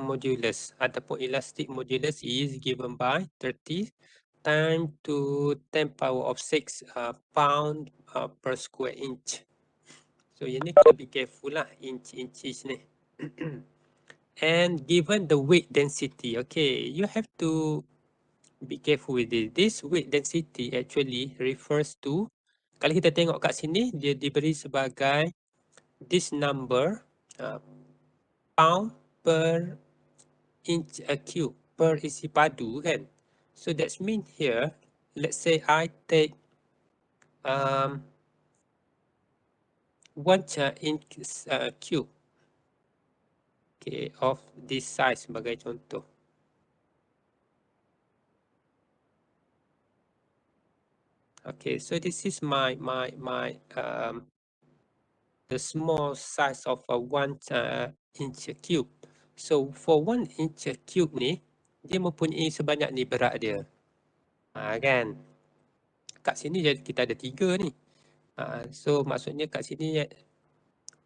modulus ataupun elastic modulus is given by 30 times to 10 power of 6 pound per square inch. So yang ni kena be careful lah, inches ni. And given the weight density, okay, you have to be careful with this. This weight density actually refers to, kalau kita tengok kat sini, dia diberi sebagai this number pound per inch cube per isi padu kan. So that's mean here, let's say I take 1 inch cube, okay, of this size sebagai contoh. Okay, so this is the small size of a 1 inch cube. So for 1 inch cube ni, dia mempunyai sebanyak ni berat dia. Kan? Kat sini kita ada 3 ni. So maksudnya kat sini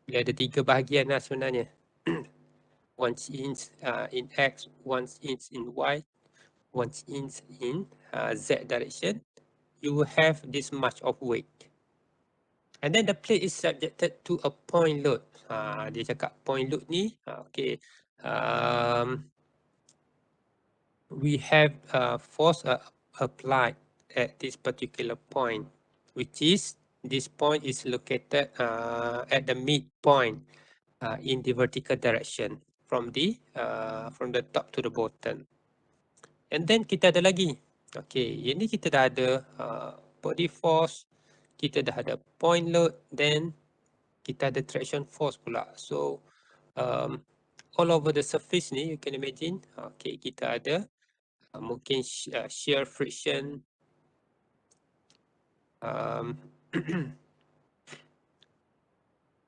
dia ada 3 bahagian lah sebenarnya. 1 inch in X, 1 inch in Y, 1 inch in Z direction. You will have this much of weight. And then the plate is subjected to a point load. Dia cakap point load ni, okay. We have force applied at this particular point, which is this point is located at the midpoint in the vertical direction from the top to the bottom. And then kita ada lagi, okay, yang ni kita dah ada body force, kita dah ada point load, then kita ada traction force pula. So all over the surface ni, you can imagine, okay, kita ada mungkin shear friction,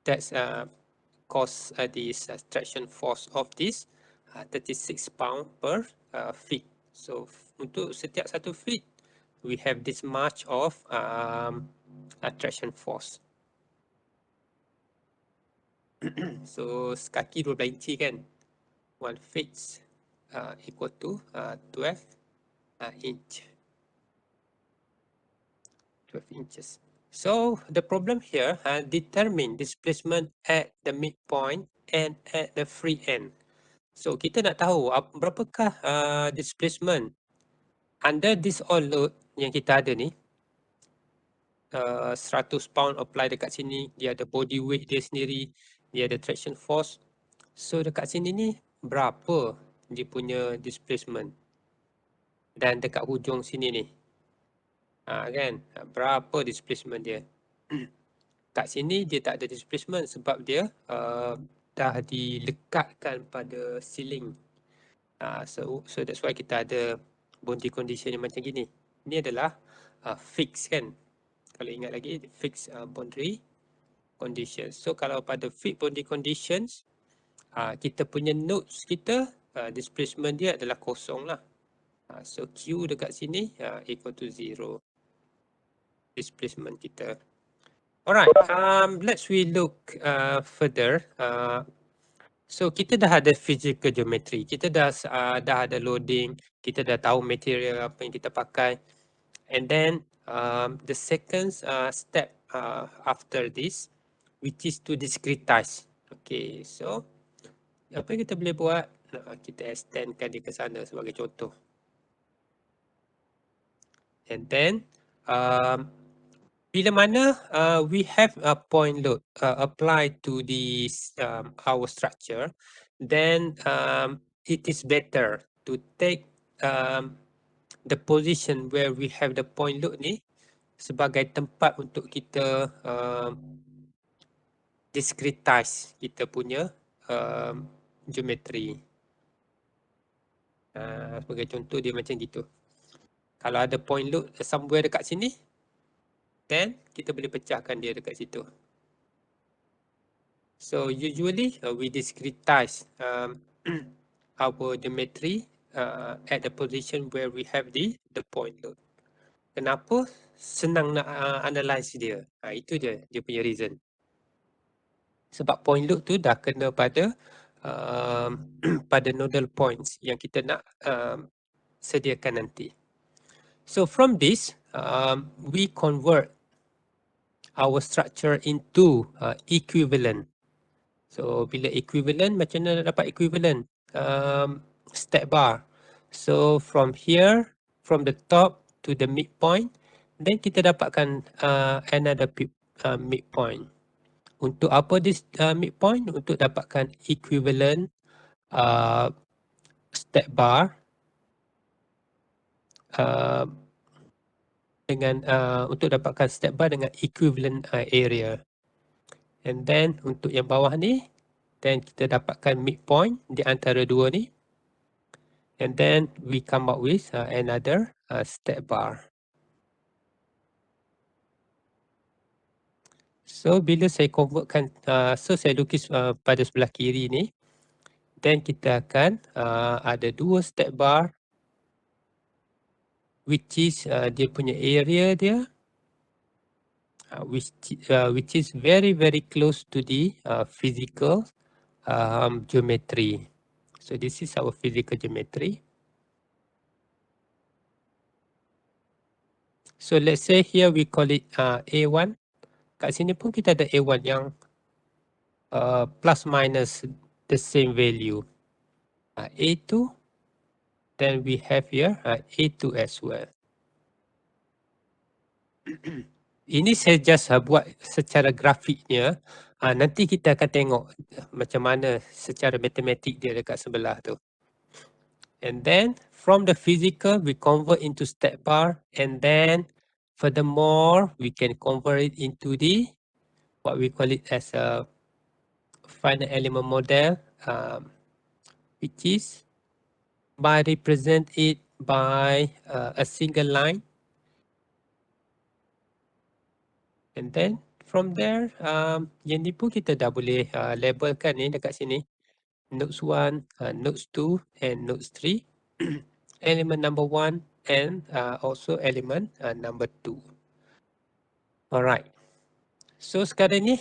that's cause this traction force of this 36 pound per feet. So untuk setiap 1 feet, we have this much of traction force. So kaki 12 inci kan, 1 feet equal to 12 inch. 12 inches. So the problem here, determine displacement at the midpoint and at the free end. So kita nak tahu berapakah displacement under this all load yang kita ada ni. 100 pound apply dekat sini, dia ada body weight dia sendiri, dia ada traction force. So dekat sini ni berapa dia punya displacement, dan dekat hujung sini ni kan, berapa displacement dia. Kat sini dia tak ada displacement sebab dia dah dilekatkan pada ceiling. So that's why kita ada boundary condition yang macam gini. Ini adalah fix kan. Kalau ingat lagi, fix boundary conditions. So kalau pada fixed boundary conditions, kita punya nodes kita, displacement dia adalah kosong lah. So Q dekat sini equal to 0 displacement kita. Alright, let's we look further. So kita dah ada physical geometry, kita dah ada loading, kita dah tahu material apa yang kita pakai. And then the second step after this, which is to discretize. Okay, so apa yang kita boleh buat? Kita extendkan dia ke sana sebagai contoh. And then bila mana we have a point load applied to this our structure, then it is better to take the position where we have the point load ni sebagai tempat untuk kita discretize kita punya geometry. Sebagai contoh dia macam gitu. Kalau ada point load somewhere dekat sini, then kita boleh pecahkan dia dekat situ. So usually we discretize our geometry at the position where we have the point load. Kenapa? Senang nak analyze dia. Itu dia punya reason. Sebab point load tu dah kena pada pada nodal points yang kita nak sediakan nanti. So from this, we convert our structure into equivalent. So bila equivalent, macam mana nak dapat equivalent? Step bar. So from here, from the top to the midpoint, then kita dapatkan another midpoint. Untuk apa this midpoint? Untuk dapatkan equivalent step bar dengan untuk dapatkan step bar dengan equivalent area. And then untuk yang bawah ni, then kita dapatkan midpoint di antara dua ni. And then we come up with another step bar. So bila saya convertkan, so saya lukis pada sebelah kiri ni, then kita akan ada dua step bar, which is dia punya area dia, which is very close to the physical geometry. So this is our physical geometry. So let's say here we call it A1. Kat sini pun kita ada A1 yang plus minus the same value. A2, then we have here A2 as well. Ini saya just buat secara grafiknya. Nanti kita akan tengok macam mana secara matematik dia dekat sebelah tu. And then from the physical, we convert into step bar. And then furthermore, we can convert it into the, what we call it as a finite element model, which is by represent it by a single line. And then from there, yang ni pun kita dah boleh labelkan ni dekat sini. Nodes 1, nodes 2 and nodes 3. Element number 1 and also element number 2. Alright. So sekarang ni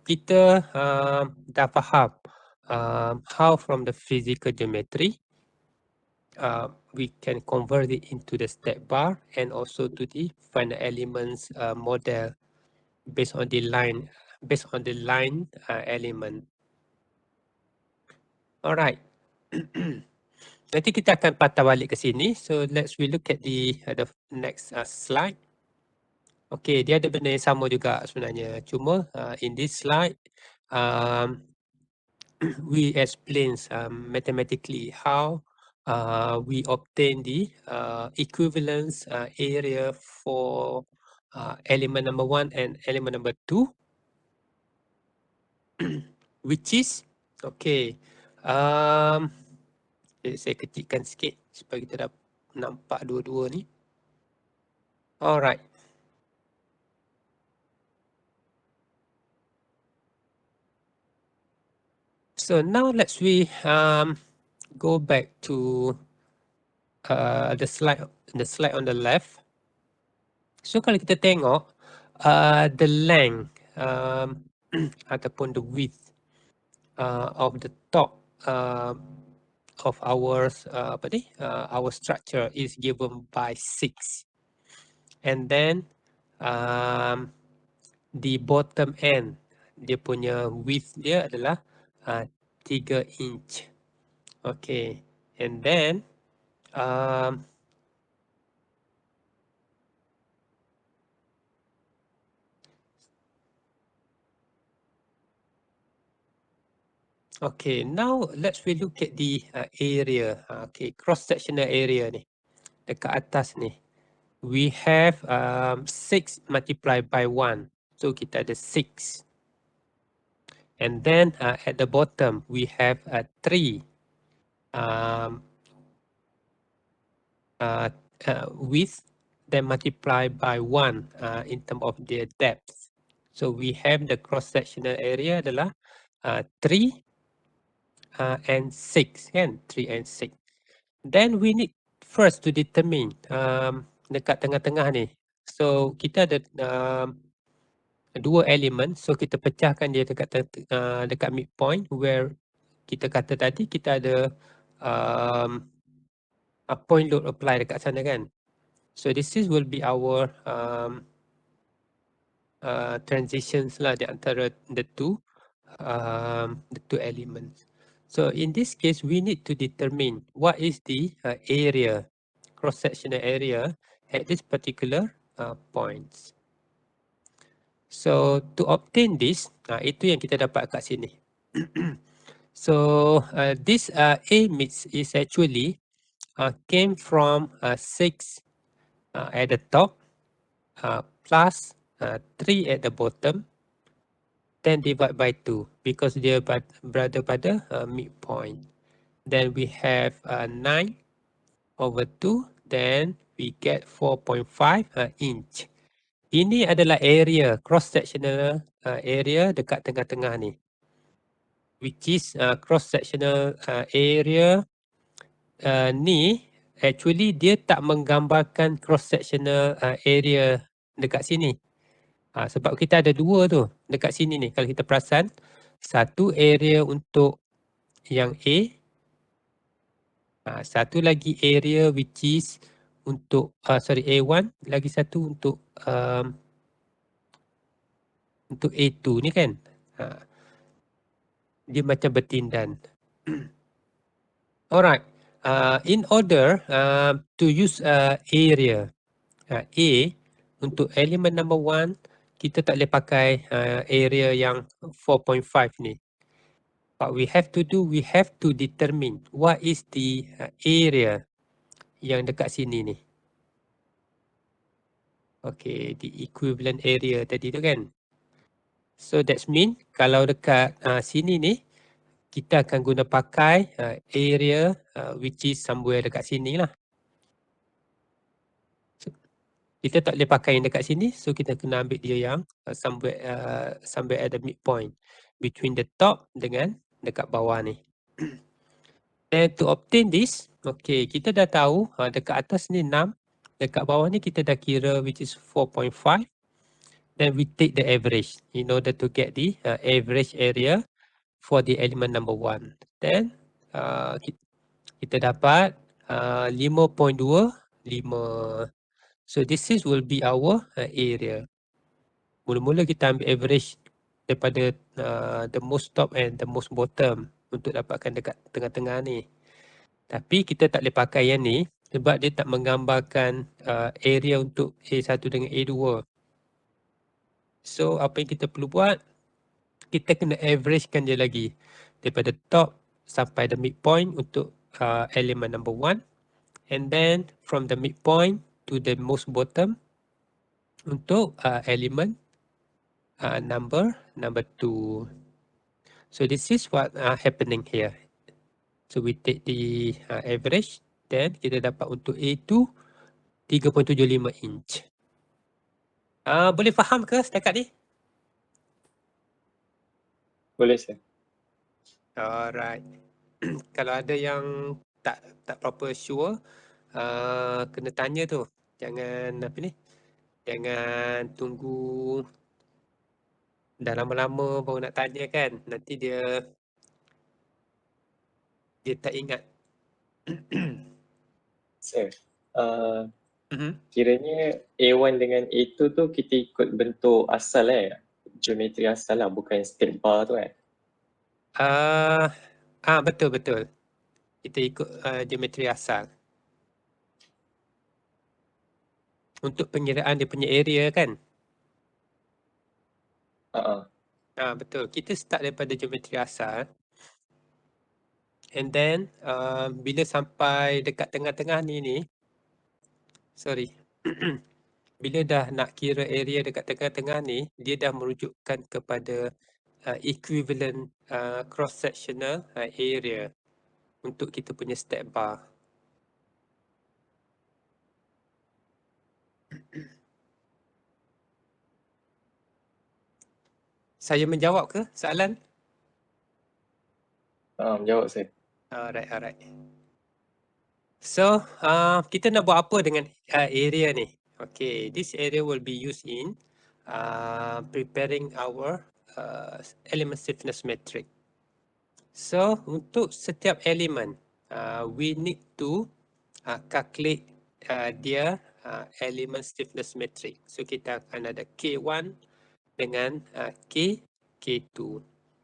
kita dah faham how from the physical geometry we can convert it into the step bar and also to the finite elements model based on the line element. Alright. Nanti kita akan patah balik ke sini. So let's we look at the next slide. Okay, dia ada benda yang sama juga sebenarnya. Cuma in this slide, we explain mathematically how we obtain the equivalence area for element number 1 and element number 2, which is, okay, saya kecilkan sikit supaya kita dah nampak dua-dua ni. Alright. So now let's we go back to the slide on the left. So kalau kita tengok the length ataupun the width of the top of our our structure is given by 6, and then the bottom end dia punya width dia adalah 3 inch. Okay, and then okay, now let's we look at the area. Okay, cross-sectional area ni. Dekat atas ni. We have 6 multiplied by 1. So kita ada 6. And then at the bottom, we have 3 width, then multiplied by 1 in terms of their depth. So we have the cross-sectional area adalah 3 and 6 kan, 3 and 6. Then we need first to determine dekat tengah-tengah ni. So kita ada dua elemen, so kita pecahkan dia dekat midpoint where kita kata tadi kita ada point load apply dekat sana kan. So this will be our transitions lah di antara the two elements. So in this case, we need to determine what is the area, cross-sectional area at this particular points. So to obtain this, itu yang kita dapat kat sini. So this A mix is actually came from 6 at the top plus 3 at the bottom, then divide by 2 because dia berada pada midpoint. Then we have 9 over 2, then we get 4.5 inch. Ini adalah area, cross-sectional area dekat tengah-tengah ni. Which is cross-sectional area ni actually dia tak menggambarkan cross-sectional area dekat sini. Sebab kita ada dua tu dekat sini ni. Kalau kita perasan, satu area untuk yang A, satu lagi area which is untuk A1, lagi satu untuk A2 ni kan. Dia macam bertindan. Alright, in order to use area A untuk elemen number 1, kita tak boleh pakai area yang 4.5 ni. What we have to do, we have to determine what is the area yang dekat sini ni. Okay, the equivalent area tadi tu kan. So that's mean kalau dekat sini ni, kita akan guna pakai area which is somewhere dekat sini lah. So, kita tak boleh pakai yang dekat sini, so kita kena ambil dia yang somewhere at the midpoint between the top dengan dekat bawah ni. And to obtain this, okay, kita dah tahu dekat atas ni 6, dekat bawah ni kita dah kira which is 4.5. Then we take the average in order to get the average area for the element number 1. Then kita dapat 5.25. So this will be our area. Mula-mula kita ambil average daripada the most top and the most bottom untuk dapatkan dekat tengah-tengah ni. Tapi kita tak boleh pakai yang ni sebab dia tak menggambarkan area untuk A1 dengan A2. So apa yang kita perlu buat, kita kena averagekan dia lagi daripada top sampai the midpoint untuk elemen number 1, and then from the midpoint to the most bottom untuk elemen number 2. So this is what happening here. So we take the average, then kita dapat untuk A2 3.75 inch. Boleh faham ke setakat ni? Boleh sir. Alright. Kalau ada yang tak proper sure, kena tanya tu. Jangan apa ni? Jangan tunggu dah lama-lama baru nak tanya kan. Nanti dia tak ingat. Sir, kiranya A1 dengan A2 tu kita ikut bentuk asal geometri asal lah, bukan state bar tu Betul. Kita ikut geometri asal. Untuk pengiraan dia punya area kan? Betul. Kita start daripada geometri asal. And then bila sampai dekat tengah-tengah ni sorry. Bila dah nak kira area dekat tengah-tengah ni, dia dah merujukkan kepada equivalent cross-sectional area untuk kita punya step bar. Saya menjawab ke soalan? Menjawab saya. Alright. So, kita nak buat apa dengan area ni? Okay, this area will be used in preparing our element stiffness metric. So untuk setiap elemen, we need to calculate dia element stiffness matrix. So kita akan ada K1 dengan K2.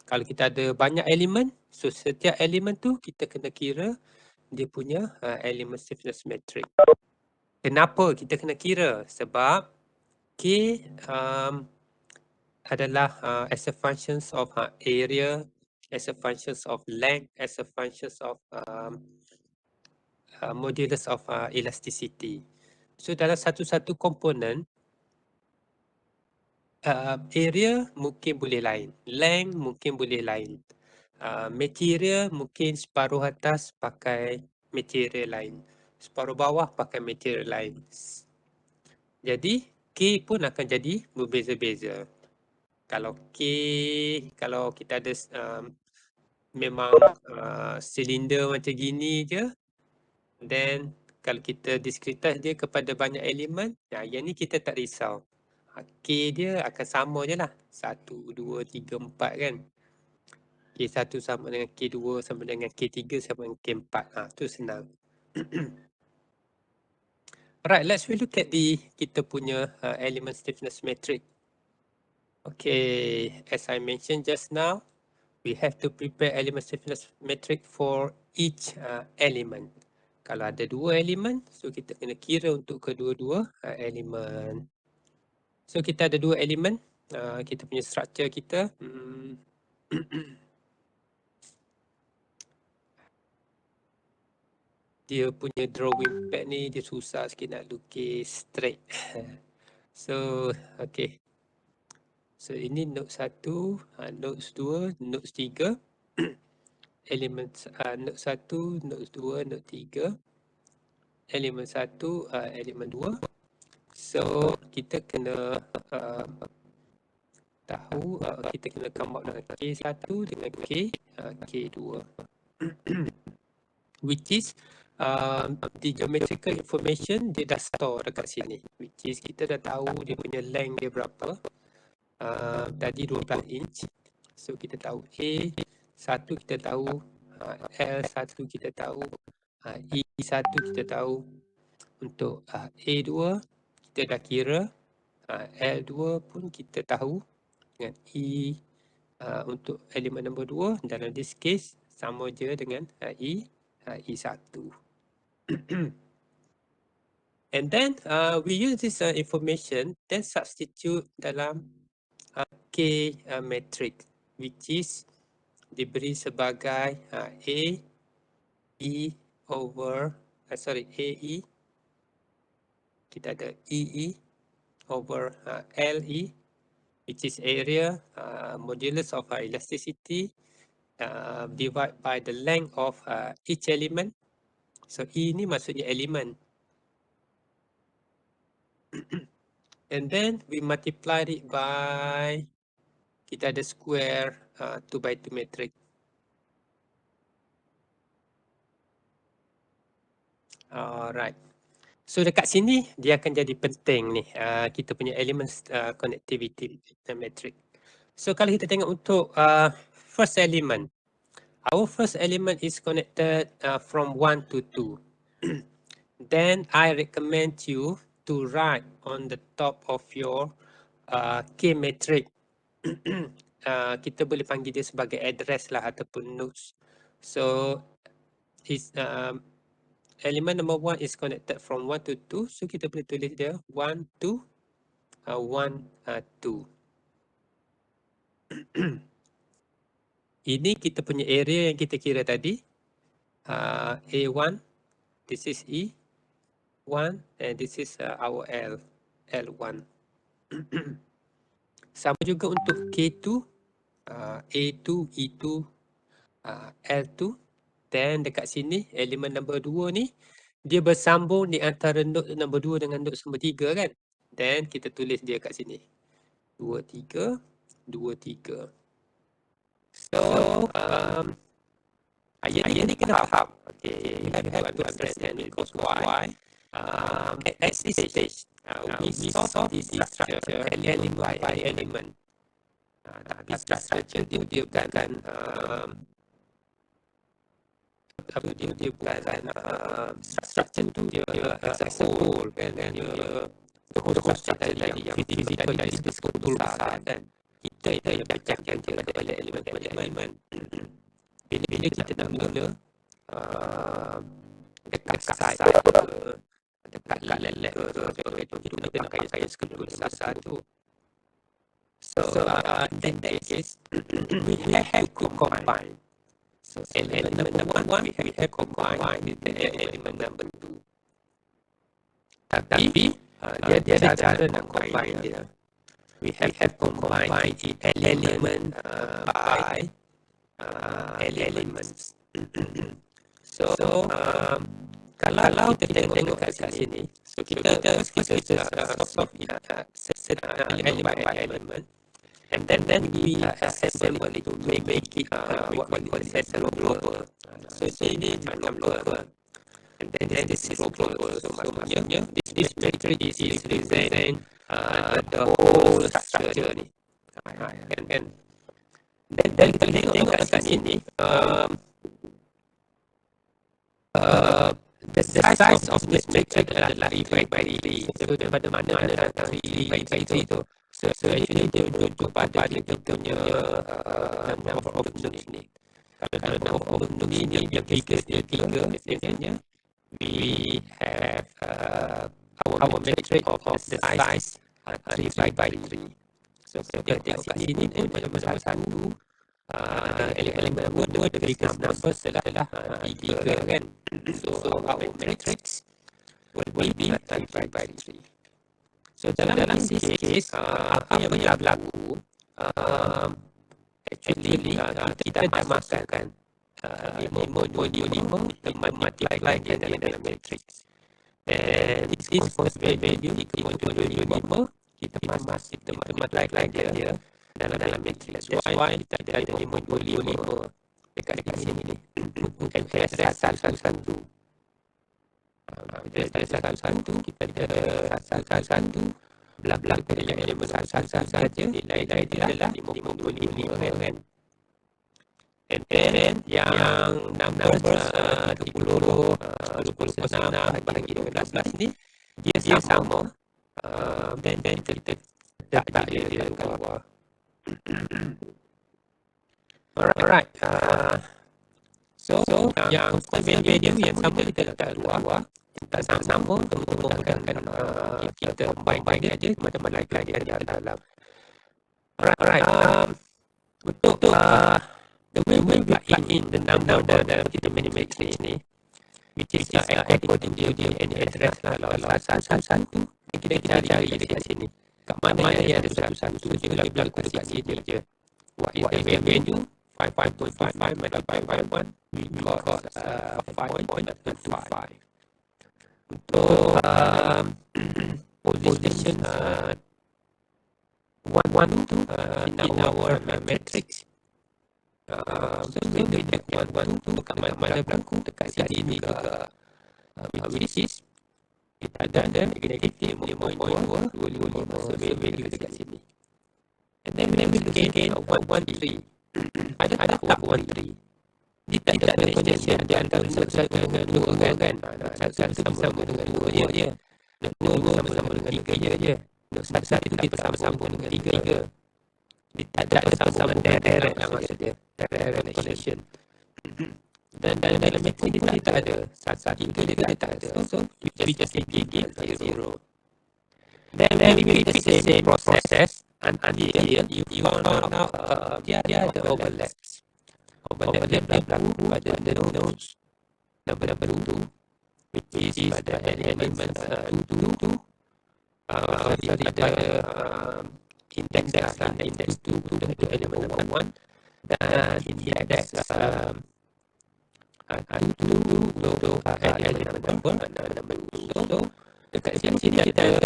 Kalau kita ada banyak elemen, so setiap elemen tu kita kena kira dia punya element stiffness matrix. Kenapa kita kena kira? Sebab K adalah as a functions of area, as a functions of length, as a functions of modulus of elasticity. So dalam satu-satu komponen, area mungkin boleh lain, length mungkin boleh lain, material mungkin separuh atas pakai material lain, separuh bawah pakai material lain. Jadi K pun akan jadi berbeza-beza. Kalau kalau kita ada memang silinder macam gini je, then kalau kita diskretize dia kepada banyak elemen, yang ni kita tak risau. K dia akan sama je lah. 1, 2, 3, 4 kan. K1 sama dengan K2 sama dengan K3 sama dengan K4. Tu senang. Right, let's look at kita punya element stiffness matrix. Okay, as I mentioned just now, we have to prepare element stiffness matrix for each element. Kalau ada 2 elemen, so kita kena kira untuk kedua-dua elemen. So kita ada 2 elemen, kita punya structure kita. Dia punya drawing pad ni dia susah sikit nak lukis straight. So, okay. So ini node 1, node 2, node 3. Elemen node 1, node 2, node 3. Elemen 1, elemen 2. So kita kena tahu, kita kena come out dengan K1 dengan K2. Which is the geometrical information dia dah store dekat sini. Which is kita dah tahu dia punya length dia berapa. Tadi 12 inch. So kita tahu A1 kita tahu, L1 kita tahu, E1 kita tahu. Untuk A2 kita dah kira, L2 pun kita tahu dengan untuk elemen nombor 2 dalam this case sama je dengan E1. And then we use this information then substitute dalam K matrix which is diberi sebagai AE over AE, kita ada EE over LE which is area modulus of elasticity divided by the length of each element. So E ni maksudnya elemen. And then we multiply it by, kita ada square 2 by 2 matrix. Alright. So dekat sini dia akan jadi penting ni kita punya elements connectivity matrix. So kalau kita tengok untuk first element, our first element is connected from 1 to 2. Then I recommend you to write on the top of your K matrix. Kita boleh panggil dia sebagai address lah ataupun nodes. So is element number 1 is connected from 1 to 2. So kita boleh tulis dia 1 to 1 2. Ini kita punya area yang kita kira tadi. A1, this is E1 and this is our L1. Sama juga untuk K2, A2, E2, L2. Dan dekat sini elemen nombor 2 ni dia bersambung di antara node nombor 2 dengan node nombor 3 kan. Then kita tulis dia kat sini. 2 3 2 3. So ayat ni kena faham. Okay, you have to understand it because why at this stage we solve this structure element by element. Tapi structure dia bukan apa dia bukan structure tu dia as a whole kan, dia the whole structure tadi yang physical tadi betul besar kan. Kita yang pecahkan dia kepada elemen-elemen. Bila kita nak mula dekat site ke, dekat lab ke, kita nak pakai skedul besar tu. So in that case, we have to combine. So element number one, we have to combine with the element number two. Tapi dia ada cara nak combine dia. We have to combine the element by elements. So kalau kita tengok kat sini, so kita stop element by element, and then we assemble it to make it what we call as a global. So ini global, and then this is global. So maksudnya this matrix is represent the whole structure ni. Kan? Dan kita tengok kat sini, the size of this matrix adalah 3 by 3. So daripada mana datang 3 by 3 tu? So actually dia duduk pada kita punya number of nodes ni. Kalau number of nodes ni dia bigger dia 3, biasanya we have our matrix of the size 3 by 3. So kita tengok kat sini pun macam satu elemen dua the biggest number adalah 3 kan. So our matrix will be 3 by 3. So dalam this case, apa yang berlaku, actually kita dah masukkan 5 multiply dia dalam matrix. And this first value 3.25 kita masuk multiply dia dalam matrix. That's why kita ada 5.25 dekat sini. Bukan satu. Kita ada satu, kita ada satu, bla-bla kita yang elemen satu saja, nilai dia adalah 5.25 kan. And then yang number 30, 26 bagi 12 ni dia sama. Dan kita tak dia dalam bawah. Alright. So yang value yang sama kita letak luar, kita sama untuk memudahkan kita combine dia aja, macam-macam dia ada dalam. Alright. Untuk the way we plug in the number dalam kita matrix ni, which is according to the address lah. Kalau satu kita cari dekat sini. Kat mana yang ada satu dia berlaku dekat sini je. What is the value? 5.25 multiplied by 1, we got 5.25. Untuk position 1, 2 in our matrix. So kita check 1, 2 kat mana berlaku dekat sini juga. Which is kita ada negatif 5.2, 25. So value dekat sini. And then we look again 1, 3. Ada tak 1, 3? Dia tak ada connection dia antara satu dengan dua kan. Satu sama dengan dua je. Dua sama dengan tiga je. Satu itu kita sama dengan tiga. Dia tak ada sama direct lah maksudnya. Direct connection. Dan dalam matrix dia tak ada. Satu tiga dia tak ada. So we just take it 0. Then we make the same process until you found out dia ada overlaps. Overlap dia berlaku pada the nodes number 2, which is pada element 2 tu. Tadi ada index 2 dengan element number 1 dan index 2 untuk element number 2. So dekat sini ada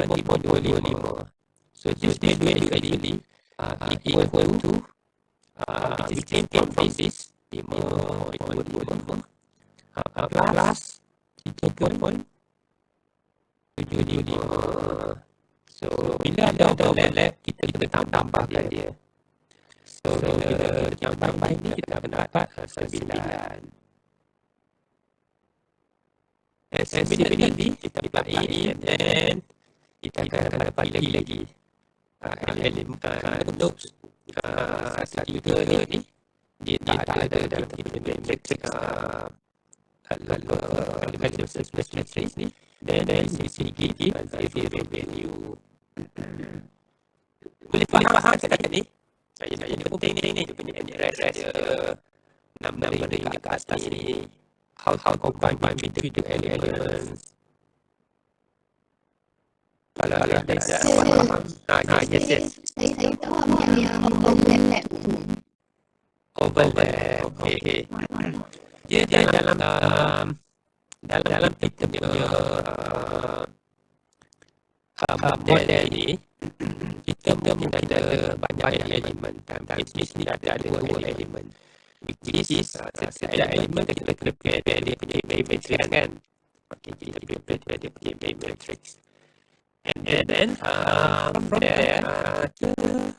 5.25. So this value actually equal to which is came from this 5.25 plus 3.75. So bila ada overlap kita tambahkan dia. So bila kita tambah ini kita akan dapat 9. similarly kita plug in and kita akan dapat lagi elemen nodes 1, 2, 3 ni dia tak ada dalam kita punya matrix local space matrix ni. Then sini give zero value. Boleh faham setakat ni? Yang penting ni dia punya address dia, numbering kat atas ni, how combine between the elements. Kalau ada faham. Yes. Saya faham yang overlap tu. Overlap. Okay. Dia dalam kita punya model ni, kita mungkin ada banyak elemen. Di sini ada 2 elemen. Which is setiap elemen kita kena prepare dia punya matrix kan. Okay, kita prepare dia punya matrix. And then from there kita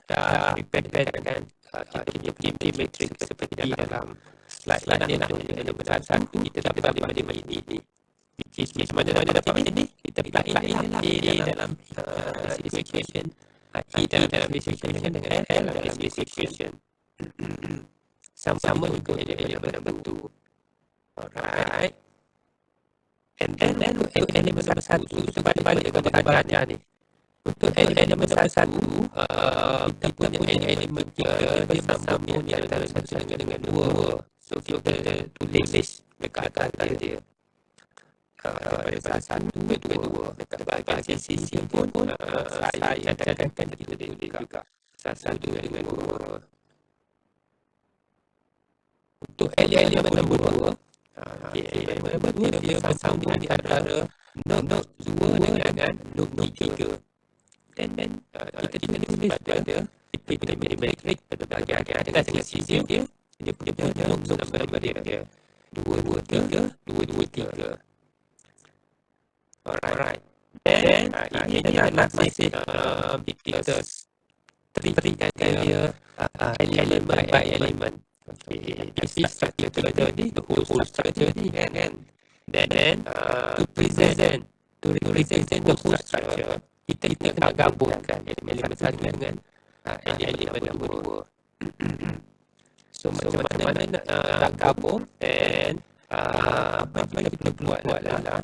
dah prepare kan kita punya matrix seperti dalam slide ni lah. Elemen satu kita dapat elemen ini. Which is mana dapat ini? Kita plug in lah A dalam this equation, E dalam this equation dengan L dalam this equation. Sama juga elemen nombor 2. Alright. And then untuk elemen nombor 1 balik kepada baca ni. Untuk elemen nombor 1 kita punya elemen kita bersambung ni antara satu dengan 2. So kita tulis dekat atas dia. Daripada 1 ke 2 dekat bahagian sisi pun saya cadangkan kita tulis juga 1 dengan 2. Untuk elemen nombor 2, elemen nombor 2 dia bersambung antara node 2 dengan node 3. Dan kita tulis pada kita punya matrix pada bahagian atas dengan sisi dia punya node nombor dia 2, 2, 3. Alright. Then ini adalah masih kita terikan dia elemen by elemen. Okay. This structure kita ni, the whole structure ni kan. Then to represent the whole structure, kita nak gabungkan elemen satu dengan elemen nombor 2. So macam mana nak gabung, and apa yang kita buat adalah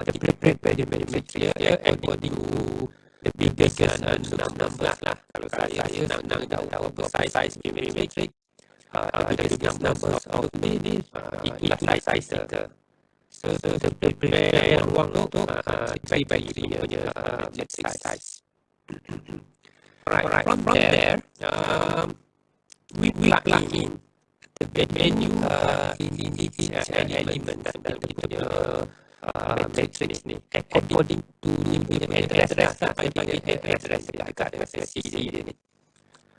kita prepare the matrix dia according to the biggest numbers lah. Kalau saya nak tahu apa size the matrix, the biggest numbers of ini itulah size kita. So the prepare ruang untuk 3x3 punya matrix size. Right. From there, we plug in the value in each element dalam kita punya matrix ni according to dia punya address lah. Saya panggil address dekat dengan sisi dia ni.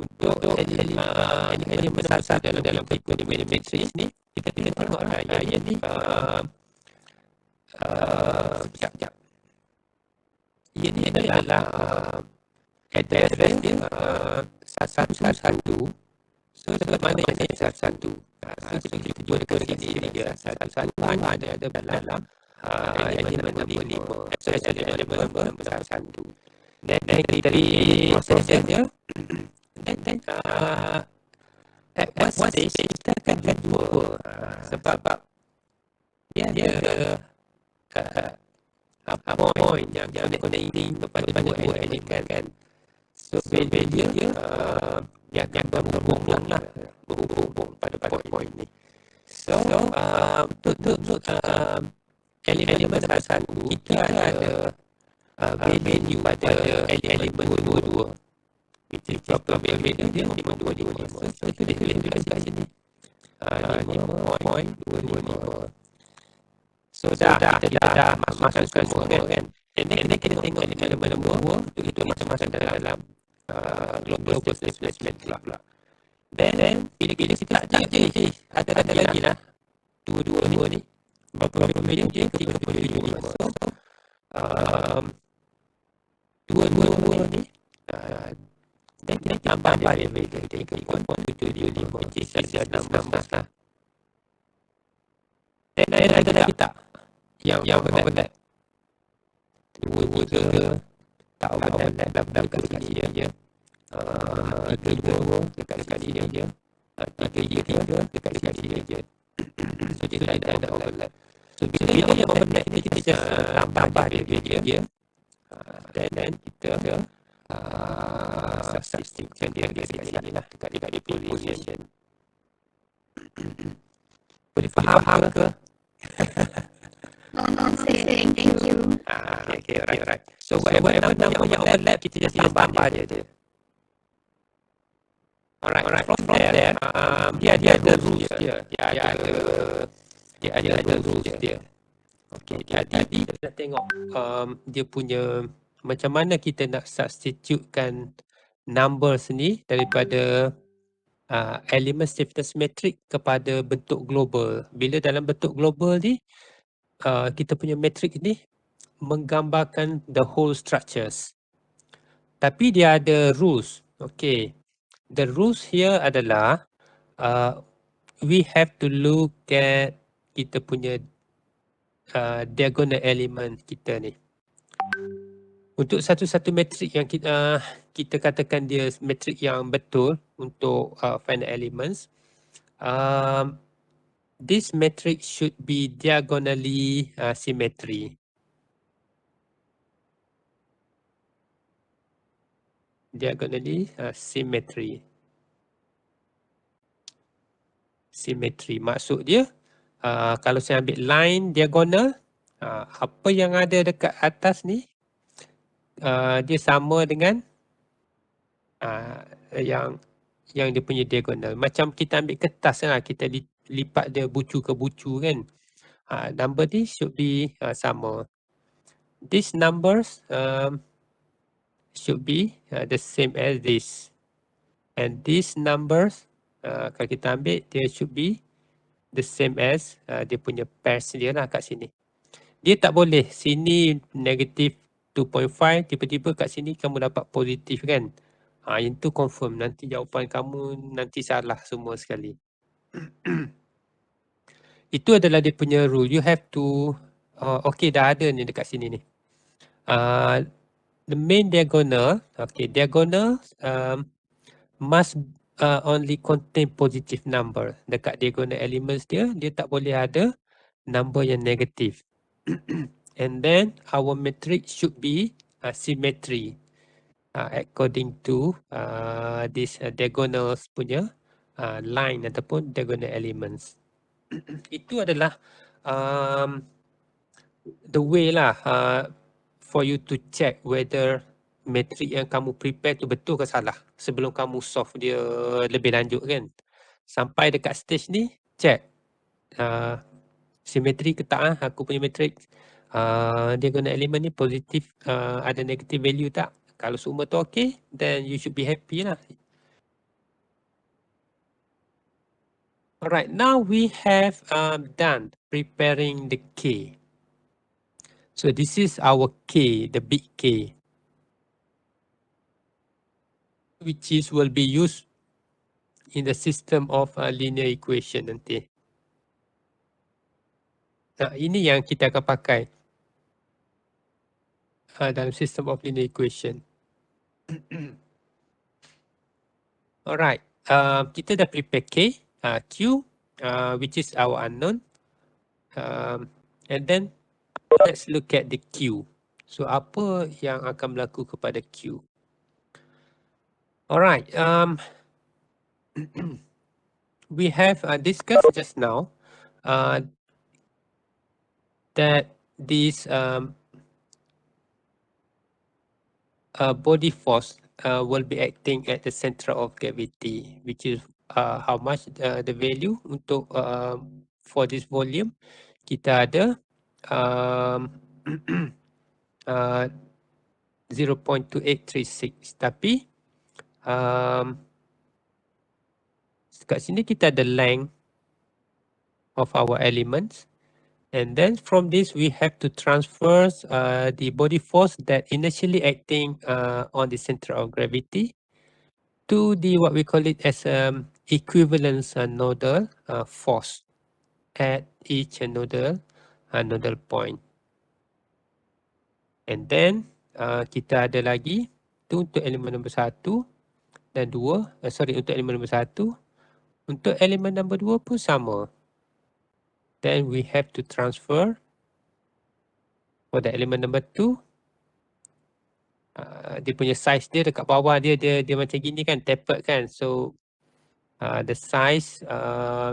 Untuk elemen satu dalam kita punya matrix ni, kita tengok lah yang ni sekejap. Ini adalah address dia 111. So dekat mana yang 111? So kita jual dekat sini dia 111 ada dalam elemen nombor 5. So elemen nombor 1. Dan dari prosesnya, dan at one stage kita akan jumpa sebab dia ada point yang connecting kepada dua elemen kan. So value dia yang berhubung pada point ni. So untuk elemen satu kita ada value pada elemen dua. Which is proper value dia 525. So kita tulis dekat sini 5.25. So dah masukkan semua kan. And then kita tengok elemen nombor 2 itu macam-macam dalam global displacement pula. Then bila kita ada lagi lah dua ni berapa value dia 3.25. So dua ni dan tambah value dia 3.25 which is 16 lah. Dan ada lagi tak? yang overlap. 2, 3 tak overlap dalam dekat sini je. 3, 2 dekat sini je. 3, 3 dekat sini je. So dia tak ada overlap. So bila yang overlap ni kita just tambah dia. Dan kita substitutekan dia dekat sini lah, dekat position. Boleh faham ke? Thank you. Okay, alright. So whatever number yang overlap, kita just tambah dia. Alright, from there, dia ada rules dia. Dia ada rules dia. Okay, tadi kita dah tengok dia punya macam mana kita nak substitutekan numbers ni daripada element stiffness matrix kepada bentuk global. Bila dalam bentuk global ni, kita punya matrix ni menggambarkan the whole structures. Tapi dia ada rules. Okay. The rules here adalah we have to look at kita punya diagonal element kita ni. Untuk satu-satu matrik yang kita katakan dia matrik yang betul untuk finite elements, this matrix should be diagonally symmetry. Diagonally symmetry. Symmetry maksud dia kalau saya ambil line diagonal, apa yang ada dekat atas ni dia sama dengan yang dia punya diagonal. Macam kita ambil kertas lah, kita lipat dia bucu ke bucu kan. Number ni should be sama. These numbers should be the same as this. And these numbers kalau kita ambil, dia should be the same as dia punya pairs dia lah kat sini. Dia tak boleh sini negative 2.5, tiba-tiba kat sini kamu dapat positif kan. Yang tu confirm, nanti jawapan kamu nanti salah semua sekali. Itu adalah dia punya rule. You have to, okay dah ada ni dekat sini ni. The main diagonal, okay, diagonal must only contain positive number. Dekat diagonal elements dia tak boleh ada number yang negatif. And then our matrix should be symmetry according to this diagonals punya line ataupun diagonal elements. Itu adalah the way lah for you to check whether matrik yang kamu prepare tu betul ke salah sebelum kamu solve dia lebih lanjut kan. Sampai dekat stage ni, check simetri ke tak aku punya matrix. Dia guna elemen ni positif, ada negative value tak. Kalau semua tu okay, then you should be happy lah. Alright, now we have done preparing the K. So this is our K, the big K, which will be used in the system of linear equation nanti. Ini yang kita akan pakai dalam system of linear equation. Alright, kita dah prepare K, Q, which is our unknown. And then let's look at the Q. So apa yang akan berlaku kepada Q? Alright, we have discussed just now that this body force will be acting at the center of gravity, which is how much the value untuk for this volume kita ada 0.2836, tapi kat sini kita ada length of our elements, and then from this we have to transfer the body force that initially acting on the center of gravity to the what we call it as equivalence nodal force at each nodal nodal point. And then kita ada lagi tu untuk elemen nombor 1 dan 2. Untuk elemen nombor 1. Untuk elemen nombor 2 pun sama. Then we have to transfer for the element number 2. Dia punya size dia dekat bawah dia macam gini kan, tapered kan. So the size,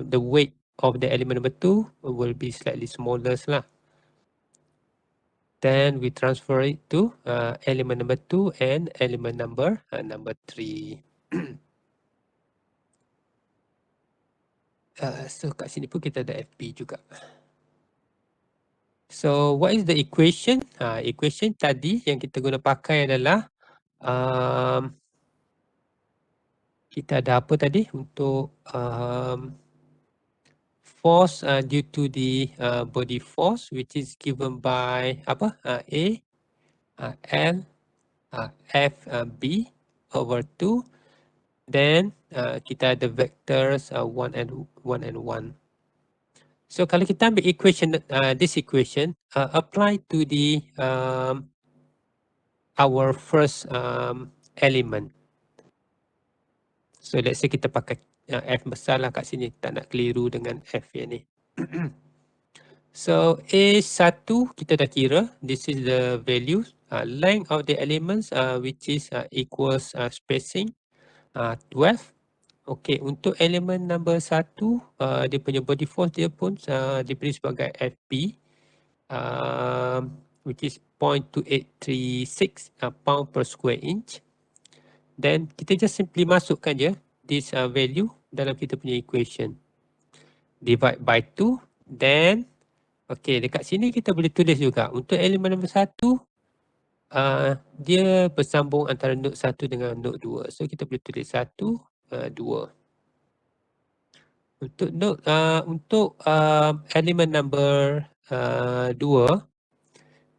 the weight of the element number 2 will be slightly smaller lah. Then we transfer it to element number 2 and element number 3. So kat sini pun kita ada FP juga. So what is the equation? Equation tadi yang kita guna pakai adalah kita ada apa tadi untuk force due to the body force, which is given by apa? A, L, F, B over 2. Then kita ada vectors 1 and 1. So kalau kita ambil equation, this equation apply to the our first element. So let's say kita pakai F besar lah kat sini, tak nak keliru dengan F yang ni. So A1 kita dah kira, this is the value, length of the elements which is equals spacing 12. Okay, untuk elemen number 1, dia punya body force dia pun diberi sebagai FP, which is 0.2836 pound per square inch. Then kita just simply masukkan je this value dalam kita punya equation. Divide by 2. Then, okay, dekat sini kita boleh tulis juga. Untuk elemen nombor 1, dia bersambung antara node 1 dengan node 2. So kita boleh tulis 1, 2. Untuk elemen number 2,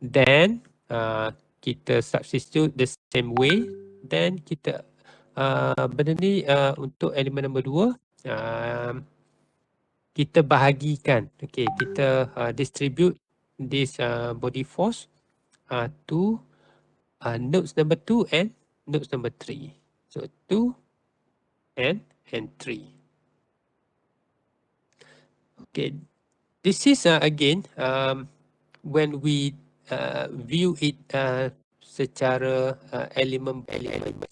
then kita substitute the same way. Then kita benda ni untuk elemen nombor 2 kita bahagikan. Okay, kita distribute this body force to nodes number 2 and nodes number 3. So 2 and 3. Okay, this is again when we view it secara elemen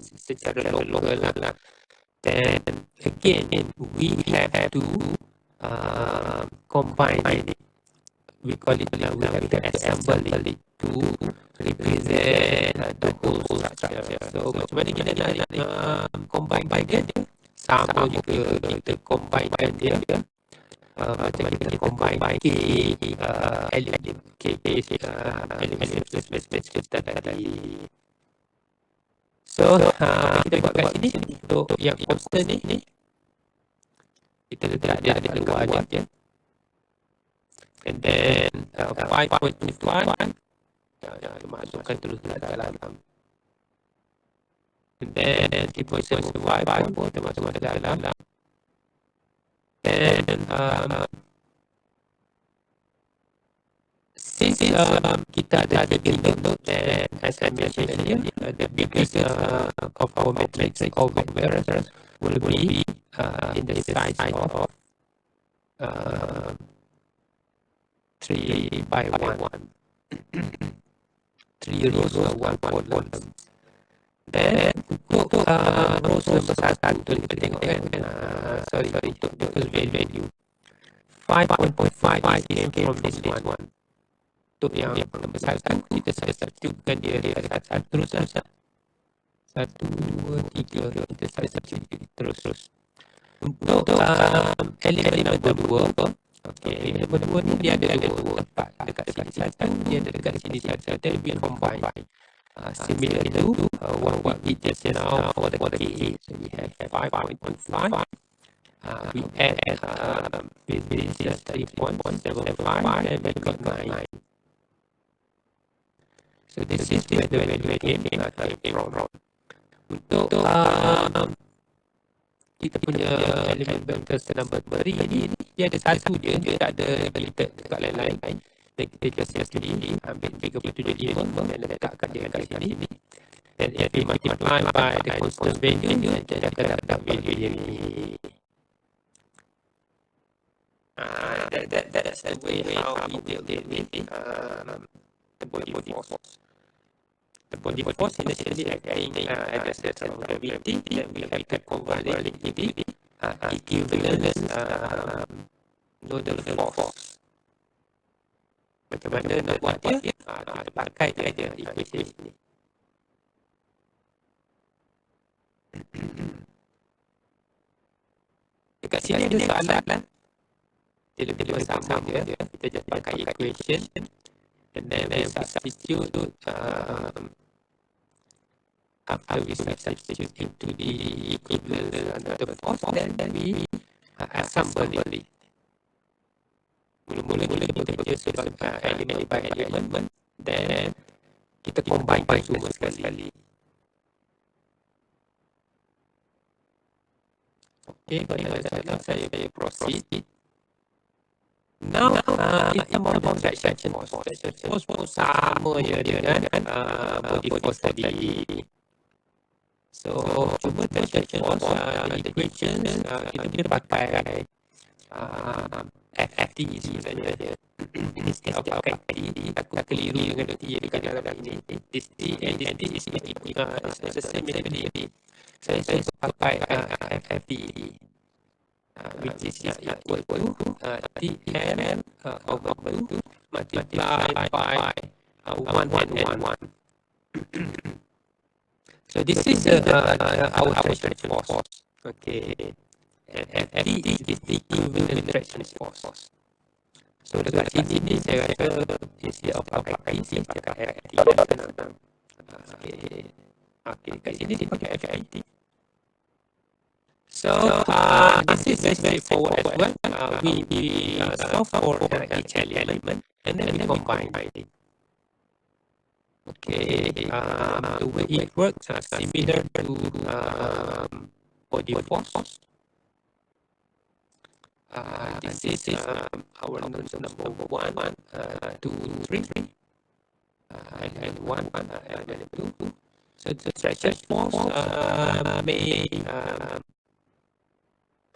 secara local lah. Then again we have to combine it. We call it we have to assemble it to represent the whole structure. So macam mana kita nak combine dia? Sama juga kita combine dia. Macam kita combine K element kita tadi. So kita buat kat sini untuk yang constant ni kita letak dia ada luar je. And then 5.25 kita masukkan terus ke dalam. And then 3.75 pun kita masukkan ke dalam. And since kita ada 3 node, then as I mentioned earlier, the biggest of our matrix of vectors will be in the size of 3 by 1. 3 rows, 1 column. Then untuk rows nombor 1 tu kita tengok kan, untuk the first value 5.5 is came from this one. Untuk yang nombor 1 kita substitutekan dia terus 1, 2, 3 kita substitute terus. Untuk elemen nombor 2, okay, elemen nombor 2 ni dia ada 2 tempat, dekat sini 1, dia ada dekat sini 1, then we combine. Similar to what we did just now for the K. So we have 5.25. We add this is 3.75 and we got 9. So this is where the value came from. Untuk kita punya elemen vector number 3 ni dia ada satu je, dia tak ada related dekat lain-lain. kita siap sendiri, ambil 3.75 dan letakkan dia kat sini. Dan if we multiply by the constant value, kita akan dapat value yang ni. That's the way how we deal with the body force. The body force is actually acting at a certain gravity that we have to convert it into the equivalent nodal force. Macam mana nak buat dia? Kita pakai dia equation ni. Dekat sini ada soalan. Dia lebih bersama dia. Kita just pakai equation and then we substitute after we substitute into the equivalent of the force, then we assemble it. Mula-mula kita bekerja sebagai elemen by elemen, then kita combine semua sekali. Okay, pada saat saya proceed. Now, it's about traction force. Traction force pun sama je dengan body force tadi. So, cuma traction force, the equation, kita boleh pakai FT sebenarnya. Instead of pakai T, aku keliru dengan T yang dekat dalam ini. This T and this T is the same as tadi. Saya pakai FT. Which is equal to TL over 2 multiplied by 1 and 1. So this is our traction force. Okay. And F is the equivalent traction force. So dekat sini ni saya rasa instead of pakai T, saya pakai FT. Okay, dekat sini dia pakai FT. So this is very straightforward as well. We solve for each element and then we combine it. Okay, the way it works are similar to body force. This is our nodes number 1, 2, 3, and 1, and 2. So the traction force may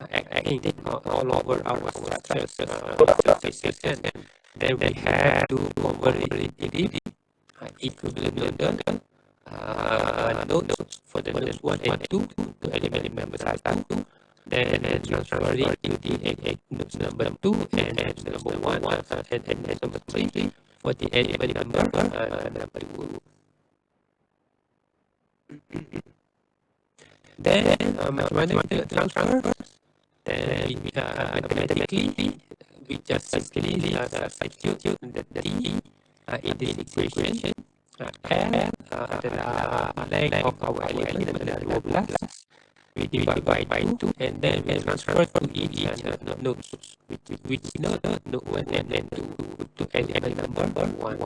acting all over our structures, surfaces, and then we have to convert it into equivalent nodes for the nodes 1 and 2 to element number 1, then transfer it to the nodes number 2 and nodes number 1 and number 3 for the element number 2. Then macam mana kita transfer? Then automatically we just simply substitute the T in this equation. L adalah length of our element adalah 12. We divide by 2 and then we transfer to each node, which node 1 and 2 to element number 1.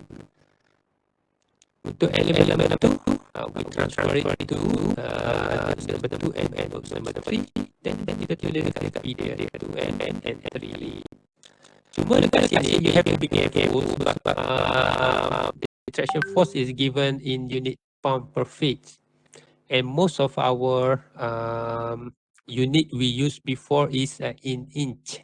Untuk elemen number 2, we transfer it to nodes number 2 and nodes number 3. Then kita tulis dekat P dia 2 and 3. Cuma dekat sini you have to be careful sebab the traction force is given in unit pound per feet. And most of our unit we used before is in inch.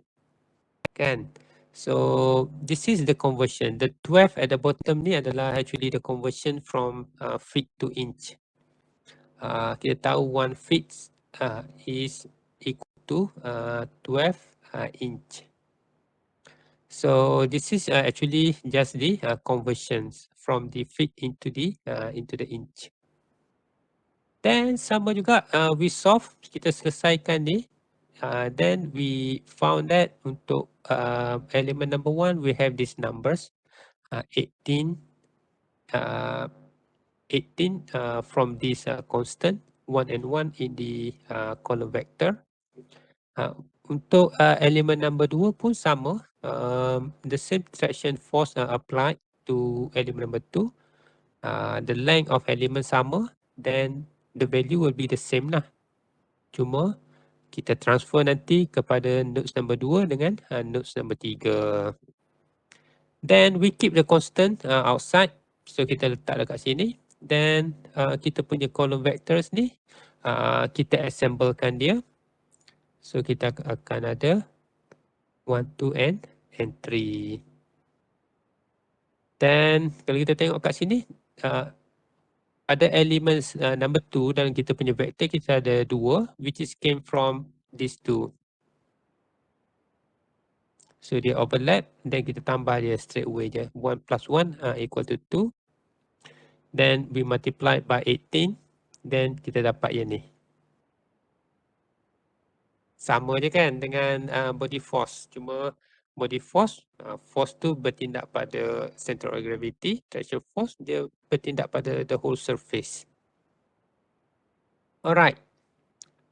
Kan? So this is the conversion. The 12 at the bottom ni adalah actually the conversion from feet to inch. Kita tahu 1 feet is equal to 12 inch. So this is actually just the conversions from the feet into the inch. Then sama juga we solve, kita selesaikan ni. Then we found that untuk element number 1 we have these numbers 18 from this constant 1 and 1 in the column vector. Untuk element number 2 pun sama, the same traction force applied to element number 2. The length of element sama, then the value will be the same lah. Cuma kita transfer nanti kepada nodes number 2 dengan nodes number 3. Then we keep the constant outside. So kita letak dekat sini. Then kita punya column vectors ni kita assemblekan dia. So kita akan ada 1, 2 and 3. Then kalau kita tengok kat sini ada elements number 2 dalam kita punya vector, kita ada 2 which is came from these two. So dia overlap, then kita tambah dia straight away je. 1 plus 1 equal to 2. Then we multiply by 18. Then kita dapat yang ni. Sama je kan dengan body force. Cuma body force, force tu bertindak pada center of gravity. Traction force dia bertindak pada the whole surface. Alright.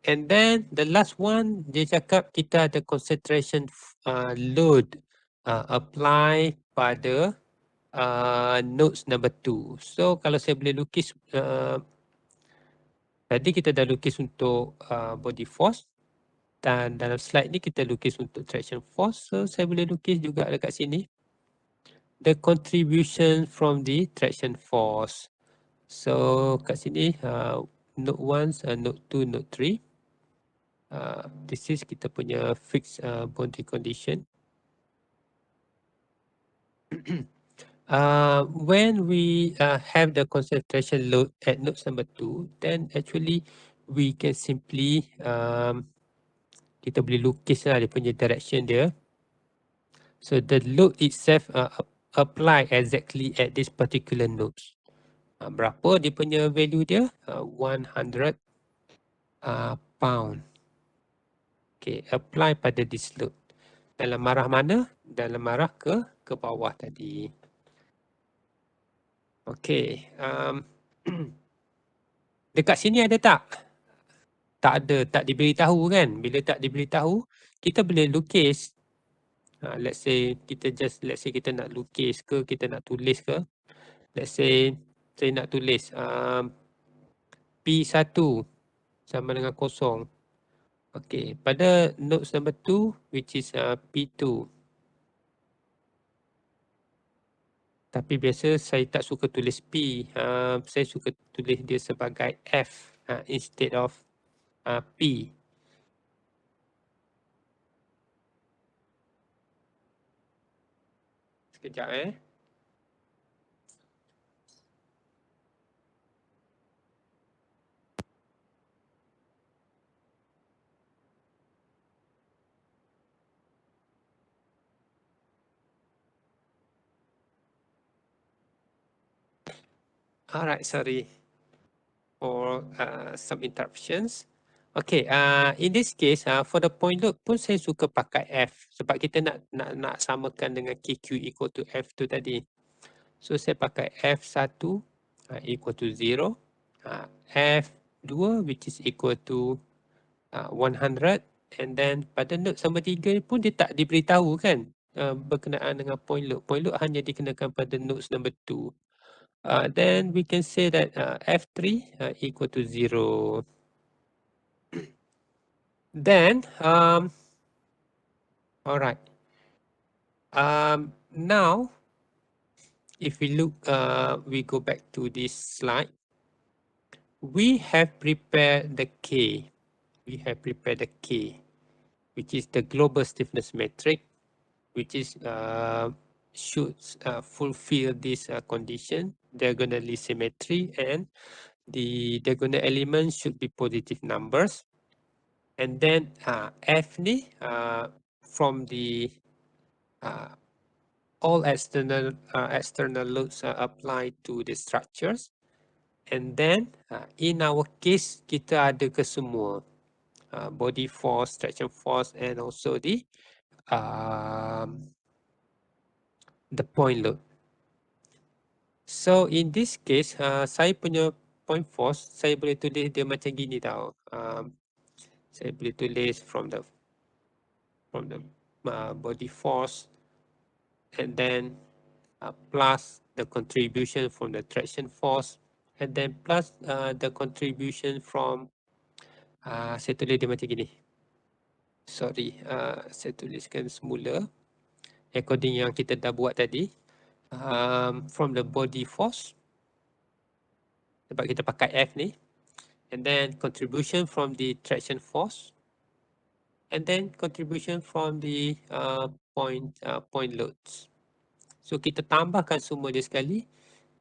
And then the last one, dia cakap kita ada concentration load apply pada nodes number 2. So kalau saya boleh lukis, tadi kita dah lukis untuk body force. Dan dalam slide ni kita lukis untuk traction force. So saya boleh lukis juga dekat sini. The contribution from the traction force. So kat sini node 1, node 2, node 3. This is kita punya fixed boundary condition. When we have the concentration load at node number 2, then actually we can simply kita boleh lukis lah dia punya direction dia. So the load itself apply exactly at this particular nodes. Berapa dia punya value dia? 100 pound. Okay, apply pada this load. Dalam arah mana? Dalam arah ke bawah tadi. Okay. Dekat sini ada tak? Tak ada, tak diberitahu kan? Bila tak diberitahu, kita boleh lukis. Let's say kita nak lukis ke, kita nak tulis ke. Let's say saya nak tulis P1 sama dengan 0. Okay, pada node number 2 which is P2. Tapi biasa saya tak suka tulis P. Saya suka tulis dia sebagai F instead of P. Sekejap Alright, sorry for some interruptions. Okay, in this case, for the point load pun saya suka pakai F sebab kita nak samakan dengan KQ equal to F tu tadi. So saya pakai F1 equal to 0, F2 which is equal to 100, and then pada node sama 3 pun dia tak diberitahu kan berkenaan dengan point load. Point load hanya dikenakan pada nodes number 2. Then we can say that F3 equal to 0. Then, alright. Now, if we look, we go back to this slide. We have prepared the K. We have prepared the K, which is the global stiffness metric, which is should fulfill this condition, diagonally symmetry, and the diagonal elements should be positive numbers. And then F ni from the all external loads applied to the structures. And then in our case kita ada ke semua body force, traction force, and also the point load. So in this case, saya punya point force, saya boleh tulis dia macam gini tau. Saya boleh tulis from the body force, and then plus the contribution from the traction force, and then plus the contribution from saya tulis dia macam gini. Sorry, saya tuliskan semula. according yang kita dah buat tadi, from the body force, sebab kita pakai F ni, and then contribution from the traction force, and then contribution from the point loads. So kita tambahkan semua dia sekali,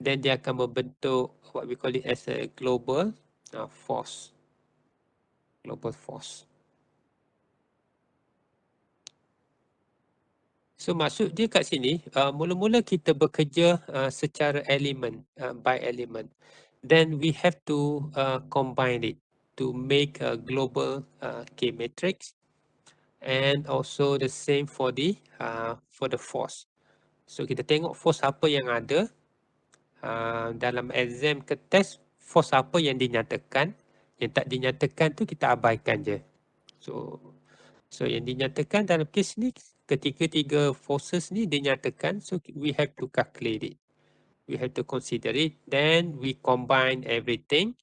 then dia akan membentuk what we call it as a global force. Global force. So maksud dia kat sini, mula-mula kita bekerja secara elemen, by element. Then we have to combine it to make a global K matrix, and also the same for the force. So kita tengok force apa yang ada dalam exam ke test, force apa yang dinyatakan, yang tak dinyatakan tu kita abaikan je. So yang dinyatakan dalam kes ni, ketika tiga forces ni dinyatakan, so we have to calculate it. We have to consider it, then we combine everything,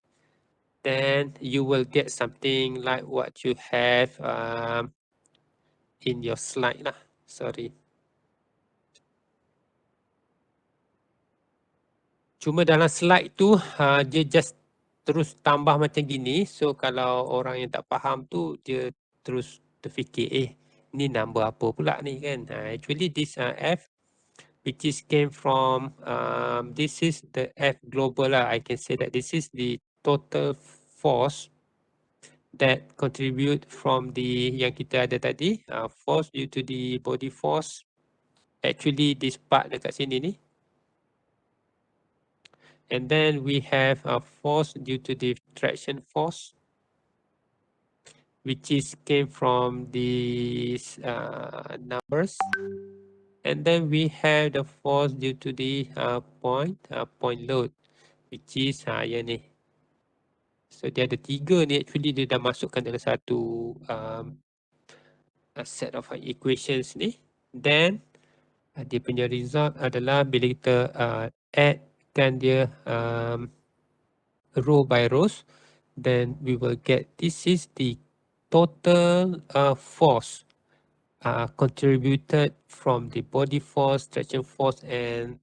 then you will get something like what you have in your slide lah. Sorry. Cuma dalam slide tu dia just terus tambah macam gini. So kalau orang yang tak faham tu, dia terus terfikir, ni number apa pula ni kan. Actually this F which is came from, this is the F global lah. I can say that this is the total force that contribute from the yang kita ada tadi, force due to the body force. Actually this part dekat sini ni. And then we have a force due to the traction force, which is came from these numbers. And then we have the force due to the point load, which is yang ni. So dia ada tiga ni, actually dia dah masukkan dalam satu set of equations ni. Then dia punya result adalah bila kita addkan dia row by rows, then we will get, this is the total force contributed from the body force, traction force, and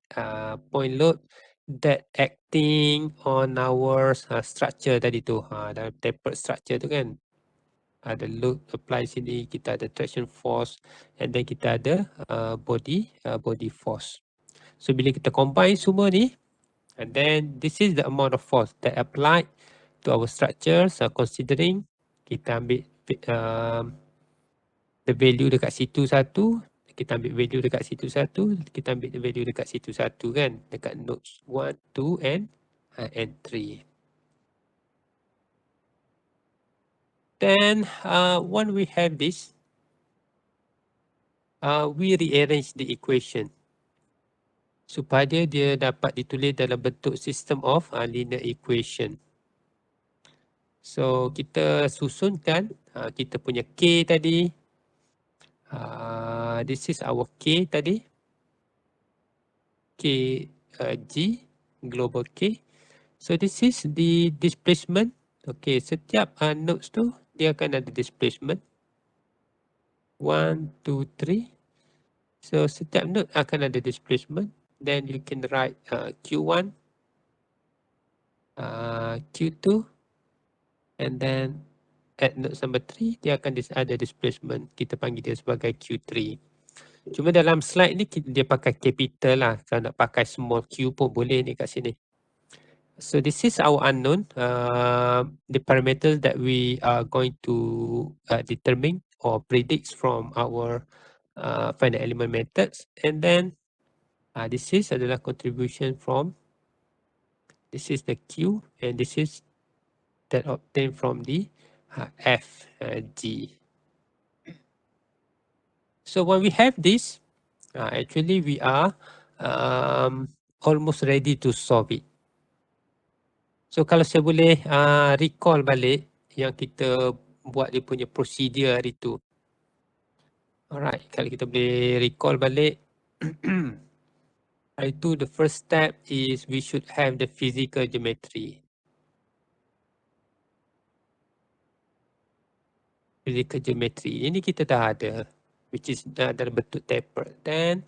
point load that acting on our structure tadi tu, dalam tapered structure tu kan. Ada load apply sini, kita ada traction force, and then kita ada body force. So bila kita combine semua ni, and then this is the amount of force that applied to our structures, considering kita ambil the value dekat situ satu, kita ambil value dekat situ satu, kita ambil the value dekat situ satu kan, dekat nodes 1, 2 and 3. Then when we have this, we rearrange the equation supaya dia dapat ditulis dalam bentuk system of linear equation. So kita susunkan kita punya K tadi. This is our K tadi. K G, global K. So this is the displacement. Okay, setiap nodes tu dia akan ada displacement. 1, 2, 3. So setiap node akan ada displacement. Then you can write Q1, Q2, and then at node number 3 dia akan ada displacement. Kita panggil dia sebagai Q3. Cuma dalam slide ni dia pakai capital lah. Kalau nak pakai small q pun boleh ni kat sini. So this is our unknown, the parameters that we are going to determine or predict from our finite element methods. And then this is adalah contribution from, this is the Q, and this is that obtained from the F, G. So when we have this, actually we are almost ready to solve it. So kalau saya boleh recall balik yang kita buat dia punya procedure hari tu. Alright, kalau kita boleh recall balik. Hari tu the first step is we should have the physical geometry. Physical geometry ini kita dah ada. which is dalam bentuk tapered. Then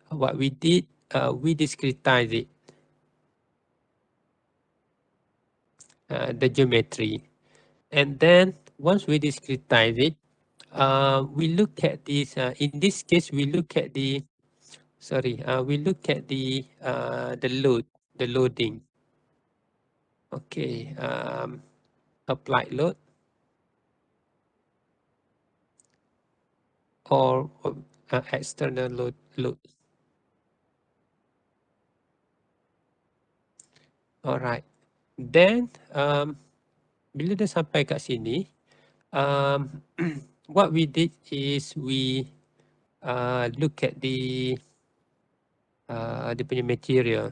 what we did, we discretize it, the geometry. And then once we discretize it, we look at this, in this case, we look at the, we look at the loading. Okay, applied load or external load. Alright, then bila dah sampai kat sini, what we did is we look at the dia punya material.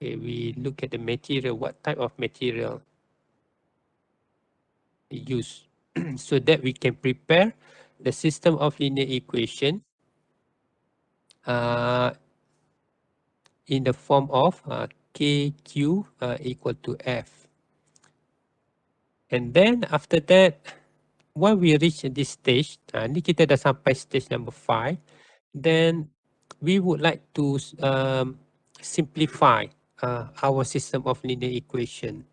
Okay, we look at the material, what type of material we use, so that we can prepare the system of linear equation in the form of KQ equal to F. And then after that, when we reach this stage, ni kita dah sampai stage number 5, then we would like to simplify our system of linear equation.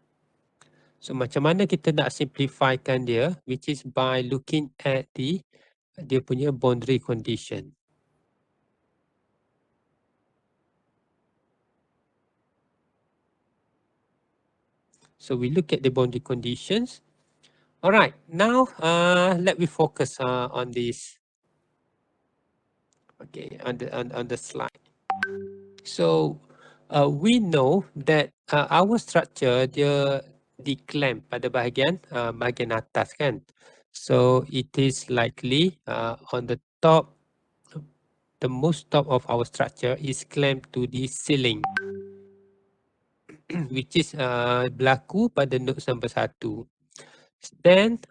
So macam mana kita nak simplifykan dia, which is by looking at dia punya boundary condition. So we look at the boundary conditions. Alright, now let me focus on this. Okay, on the slide. So we know that our structure dia di-clamp pada bahagian atas kan. So it is likely on the top, the most top of our structure is clamped to the ceiling, which is berlaku pada node number 1. Then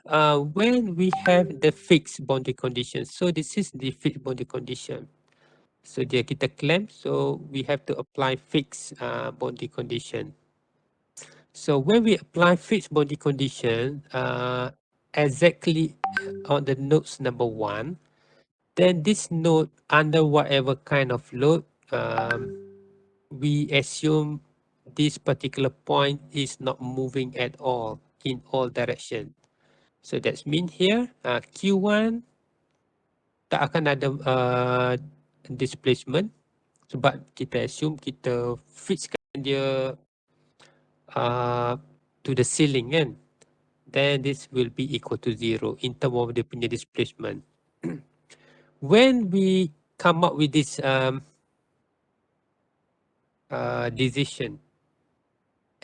when we have the fixed boundary condition, so this is the fixed boundary condition. So dia kita clamp, so we have to apply fixed boundary condition. So when we apply fixed boundary condition exactly on the nodes number 1, then this node under whatever kind of load, we assume this particular point is not moving at all in all direction. So that's mean here Q1 tak akan ada displacement sebab kita assume kita fixkan dia to the ceiling kan. Then this will be equal to 0 in term of dia punya displacement. When we come up with this decision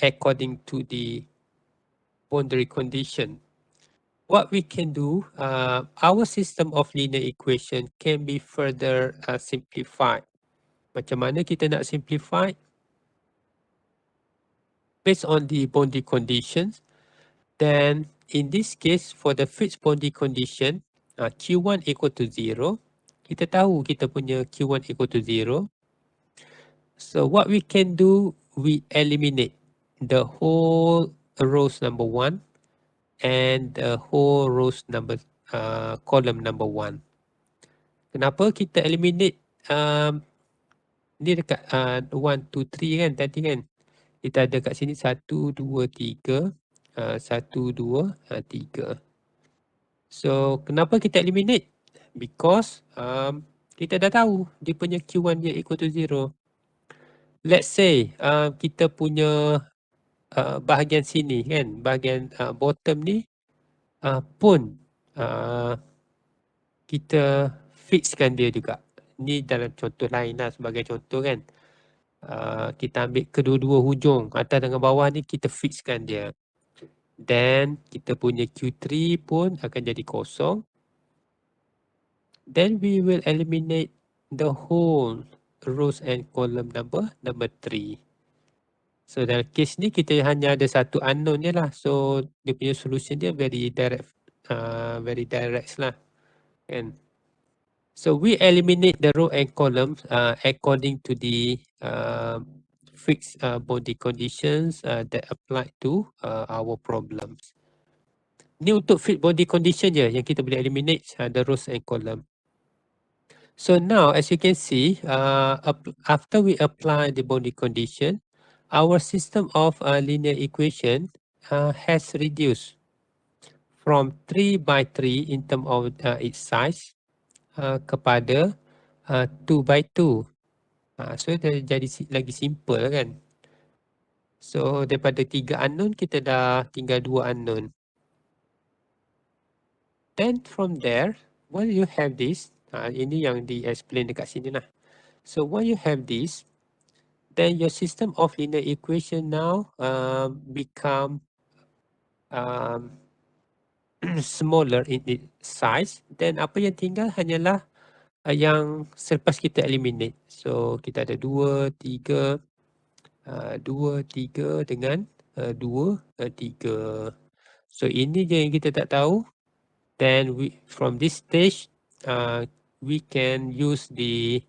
according to the boundary condition, what we can do, our system of linear equation can be further simplified. Macam mana kita nak simplify? Based on the boundary conditions, then in this case for the fixed boundary condition, Q1 equal to 0. Kita tahu kita punya Q1 equal to 0. So what we can do, we eliminate the whole rows number 1 and the whole rows number column number 1. Kenapa kita eliminate ni dekat 1, 2, 3 kan tadi kan. Kita ada kat sini 1, 2, 3. 1, 2, 3. So kenapa kita eliminate? Because kita dah tahu dia punya Q1 dia equal to 0. Let's say kita punya bahagian sini kan, bahagian bottom ni pun kita fixkan dia juga. Ni dalam contoh lain lah, sebagai contoh kan. Kita ambil kedua-dua hujung atas dengan bawah ni kita fixkan dia. Then kita punya Q3 pun akan jadi kosong. Then we will eliminate the whole rows and column number 3. So dalam case ni kita hanya ada satu unknown je lah. So dia punya solution dia very direct lah kan. So we eliminate the row and columns according to the fixed boundary conditions that apply to our problems. Ni untuk fit body condition je yang kita boleh eliminate the rows and column. So now as you can see, after we apply the body condition, our system of linear equation has reduced from 3 by 3 in term of its size kepada 2 by 2. So dia jadi lagi simple kan. So daripada 3 unknown kita dah tinggal 2 unknown. Then from there, when you have this, ini yang di-explain dekat sini lah. So when you have this, then your system of linear equation now become smaller in its size. Then apa yang tinggal hanyalah yang selepas kita eliminate. So kita ada 2, 3, 2, 3 dengan 2, 3. So ini je yang kita tak tahu. Then from this stage, we can use the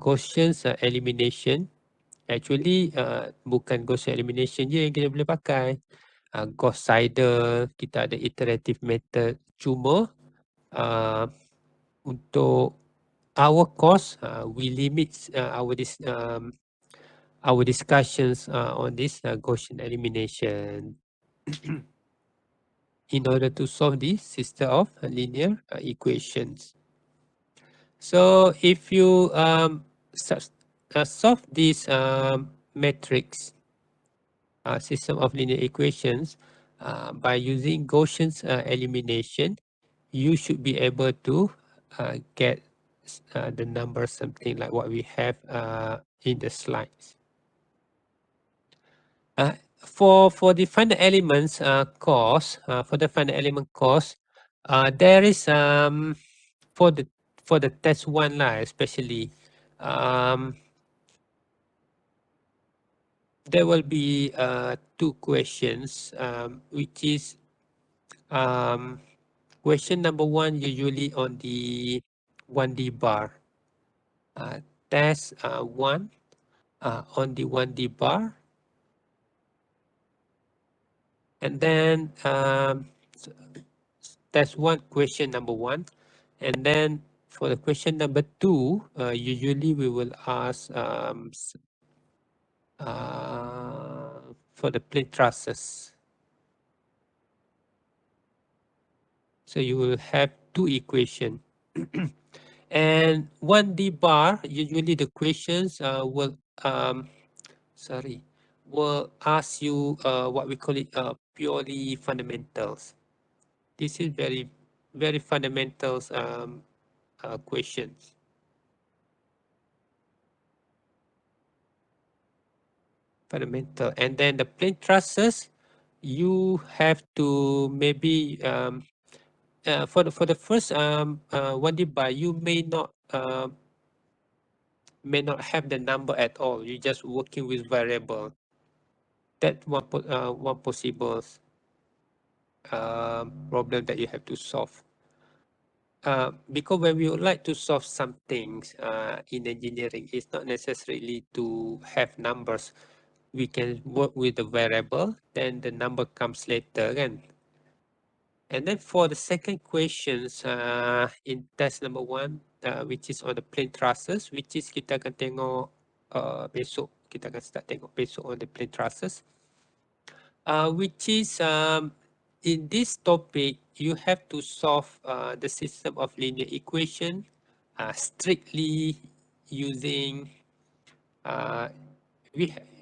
Gaussian elimination. Actually, bukan Gaussian elimination je yang kita boleh pakai. Gauss-Seidel, kita ada iterative method. Cuma untuk our course, we limit our discussions on this Gaussian elimination in order to solve the system of linear equations. So if you solve this matrix system of linear equations by using Gaussian's elimination, you should be able to get the number something like what we have in the slides. For the finite elements course, for the finite element course, there is for the test 1 lah, especially there will be 2 questions, which is question number 1 usually on the 1D bar. Test 1 on the 1D bar. And then that's one question number 1. And then for the question number 2, usually we will ask for the plane trusses. So you will have 2 equations. And 1D bar, usually the questions will ask you what we call it purely fundamentals. This is very fundamentals questions. Fundamental. And then the plane trusses, you have to maybe for the first 1D bar, you may not have the number at all. You're just working with variable. That one possible problem that you have to solve. Because when we would like to solve some things in engineering, it's not necessarily to have numbers. We can work with the variable, then the number comes later kan. And then for the second questions in test number 1, which is on the plane trusses, which is kita akan tengok besok, kita akan start tengok besok on the plane trusses, which is in this topic, you have to solve the system of linear equation strictly using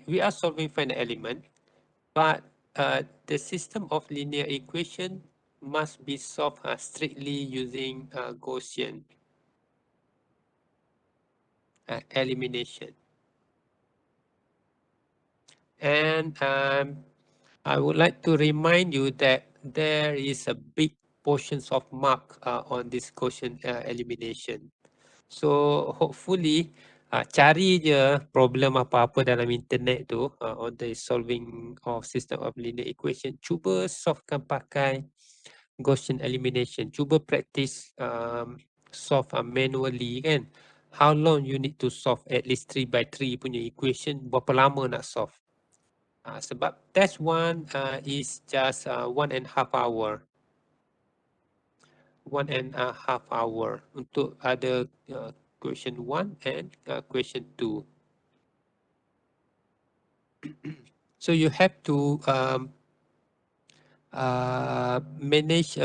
we are solving finite element, but the system of linear equation must be solved strictly using Gaussian elimination. And I would like to remind you that there is a big portions of mark on this Gaussian elimination. So hopefully cari je problem apa-apa dalam internet tu on the solving of system of linear equation. Cuba solvekan pakai Gaussian elimination. Cuba practice solve manually kan. How long you need to solve at least 3 by 3 punya equation, berapa lama nak solve. Sebab test 1 is just 1.5 hour. 1.5 hour untuk ada question 1 and question 2. So you have to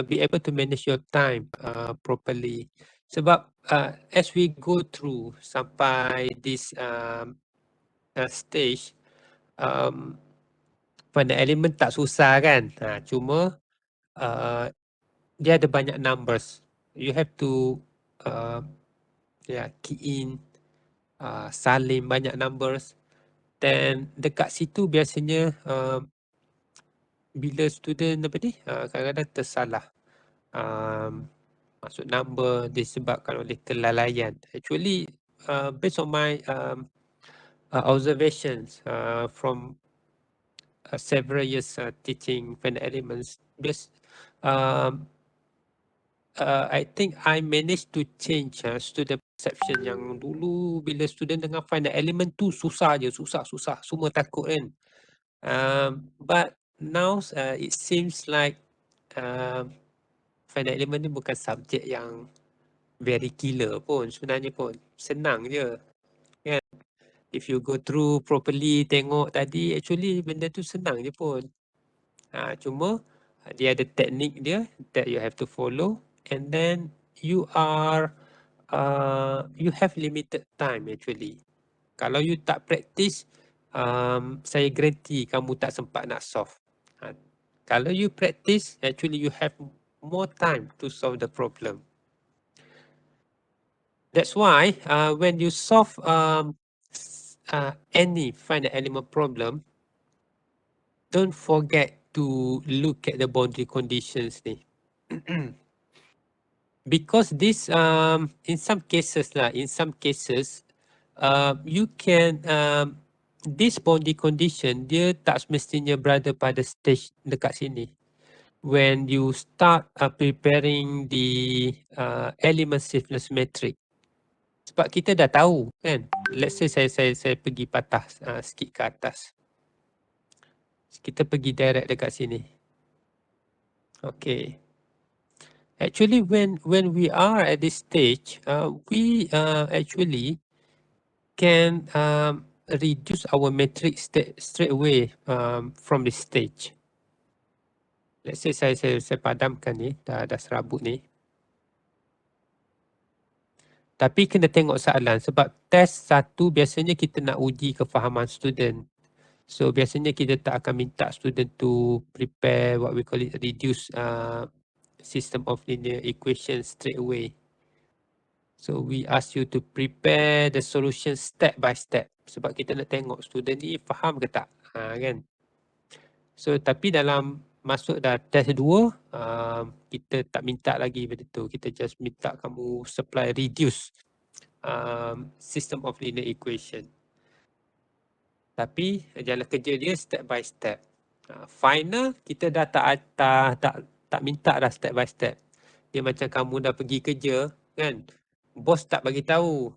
be able to manage your time properly. Sebab as we go through sampai this stage, finite element tak susah kan, cuma dia ada banyak numbers. You have to key in, salin banyak numbers. Dan dekat situ biasanya bila student kadang-kadang tersalah masuk number disebabkan oleh kelalaian. Actually based on my observations from several years teaching finite elements, I think I managed to change student perception yang dulu bila student dengar finite element tu susah je, susah, semua takut kan. But now it seems like finite element ni bukan subjek yang very killer pun sebenarnya pun. Senang je kan. If you go through properly, tengok tadi, actually benda tu senang je pun. Cuma dia ada teknik dia that you have to follow, and then you have limited time actually. Kalau you tak practice, saya guarantee kamu tak sempat nak solve. Kalau you practice, actually you have more time to solve the problem. That's why when you solve any finite element problem, don't forget to look at the boundary conditions ni. Because this in some cases you can this boundary condition dia tak semestinya berada pada stage dekat sini. When you start preparing the element stiffness matrix. Sebab kita dah tahu kan. Let's say saya pergi patah sikit ke atas. Kita pergi direct dekat sini. Okay. Actually, when we are at this stage, we actually can reduce our matrix straight away from this stage. Let's say saya padamkan ni, dah serabut ni. Tapi kena tengok soalan sebab test 1 biasanya kita nak uji kefahaman student. So biasanya kita tak akan minta student to prepare what we call it reduce system of linear equation straight away. So we ask you to prepare the solution step by step. Sebab kita nak tengok student ni faham ke tak, kan? So tapi dalam masuk dah test 2, kita tak minta lagi benda tu. Kita just minta kamu supply reduce system of linear equation. Tapi jalan kerja dia step by step. Final kita dah tak minta dah step by step. Dia macam kamu dah pergi kerja kan. Bos tak bagi tahu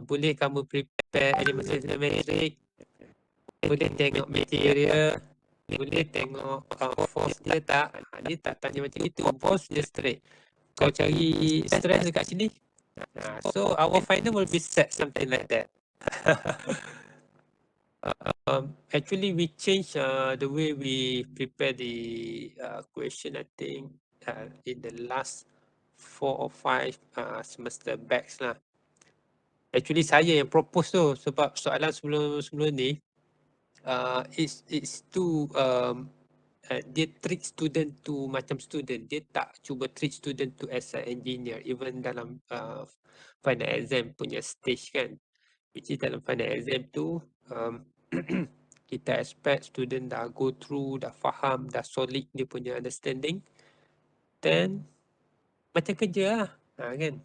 boleh kamu prepare element matrix, boleh tengok material, boleh tengok force dia tak. Dia tak tanya macam itu. Bos dia straight. Kau cari stress dekat sini. So our final will be set something like that. Actually we change the way we prepare the question, I think in the last 4 or 5 semester backs lah. Actually saya yang propose tu sebab soalan sebelum ni it's too dia treat student to macam student. Dia tak cuba treat student to as an engineer even dalam final exam punya stage kan. Which is dalam final exam tu kita expect student dah go through, dah faham, dah solid dia punya understanding. Then macam kerja lah kan.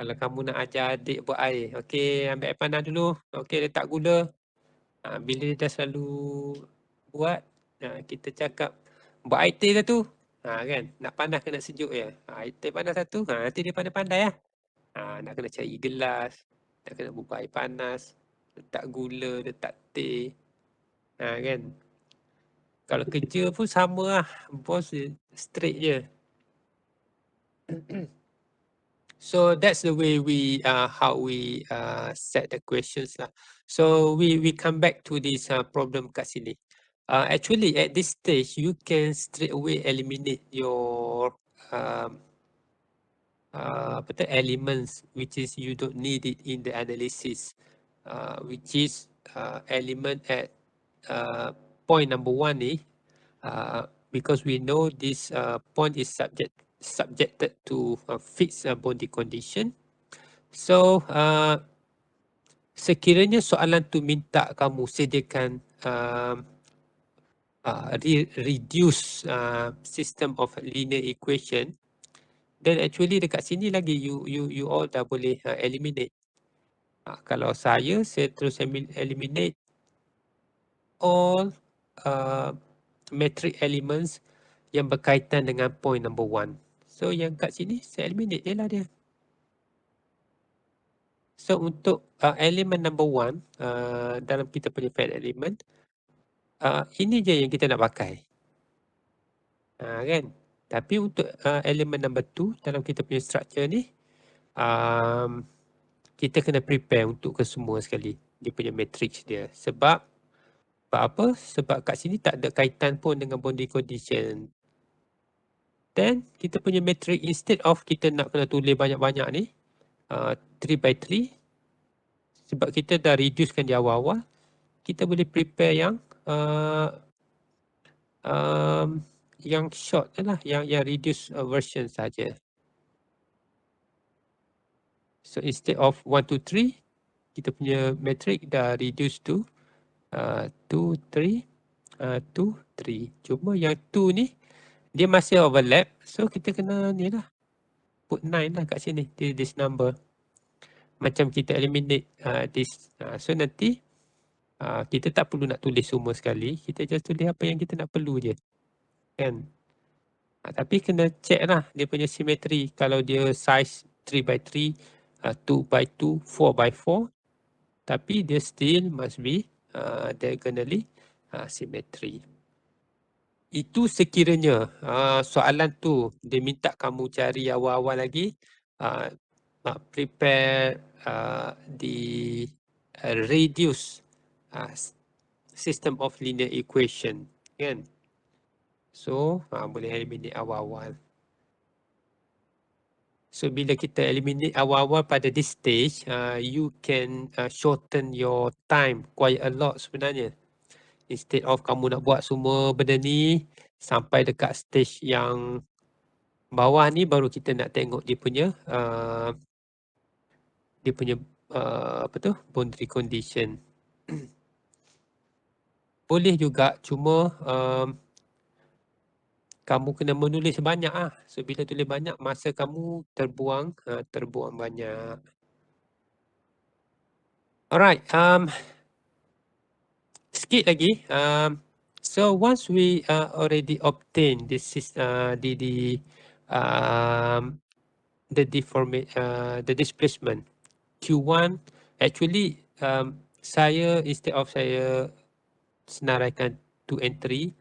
Kalau kamu nak ajar adik buat air, okey ambil air panas dulu, okey letak gula. Bila dia dah selalu buat, kita cakap buat air teh dah tu. Kan, nak panas ke nak sejuk je. Air teh panas satu, nanti dia pandai-pandai lah. Nak kena cari gelas, nak kena buka air panas, letak gula, letak teh. Kan. Kalau kerja pun sama lah. Bos straight je. So that's the way we how we set the questions lah. So we come back to this problem kat sini. Actually at this stage you can straight away eliminate your elements which is you don't need it in the analysis, which is element at point number 1 ni, because we know this point is subjected to a fixed boundary condition. So sekiranya soalan tu minta kamu sediakan reduce system of linear equation, then actually dekat sini lagi you all dah boleh eliminate. Kalau saya terus eliminate all metric elements yang berkaitan dengan point number 1. So yang kat sini saya eliminate je lah dia. So untuk elemen number 1 dalam kita punya finite element, ini je yang kita nak pakai. Kan? Tapi untuk elemen number 2 dalam kita punya structure ni, kita kena prepare untuk kesemua sekali dia punya matrix dia. Sebab apa? Sebab kat sini tak ada kaitan pun dengan boundary condition. Then kita punya matrix, instead of kita nak kena tulis banyak-banyak ni, 3x3, sebab kita dah reducekan di awal-awal, kita boleh prepare yang short je lah, yang reduce version saja. So instead of 1, 2, 3, kita punya matrix dah reduce to 2, 3, 2, 3. Cuma yang 2 ni dia masih overlap, so kita kena ni lah, put 9 lah kat sini, this number. Macam kita eliminate this. So nanti kita tak perlu nak tulis semua sekali, kita just tulis apa yang kita nak perlu je. Kan? Tapi kena check lah dia punya symmetry. Kalau dia size 3x3, 2x2, 4x4, tapi dia still must be diagonally symmetry. Itu sekiranya soalan tu dia minta kamu cari awal-awal lagi, prepare the reduce system of linear equation, kan? So boleh eliminate awal-awal. So bila kita eliminate awal-awal pada this stage, you can shorten your time quite a lot sebenarnya. Instead of kamu nak buat semua benda ni sampai dekat stage yang bawah ni, baru kita nak tengok dia punya apa tu, boundary condition. Boleh juga, cuma kamu kena menulis banyak ah. So bila tulis banyak, masa kamu terbuang banyak. Alright, sikit lagi. So once we already obtain this the displacement Q1, actually saya instead of saya senaraikan 2 and 3,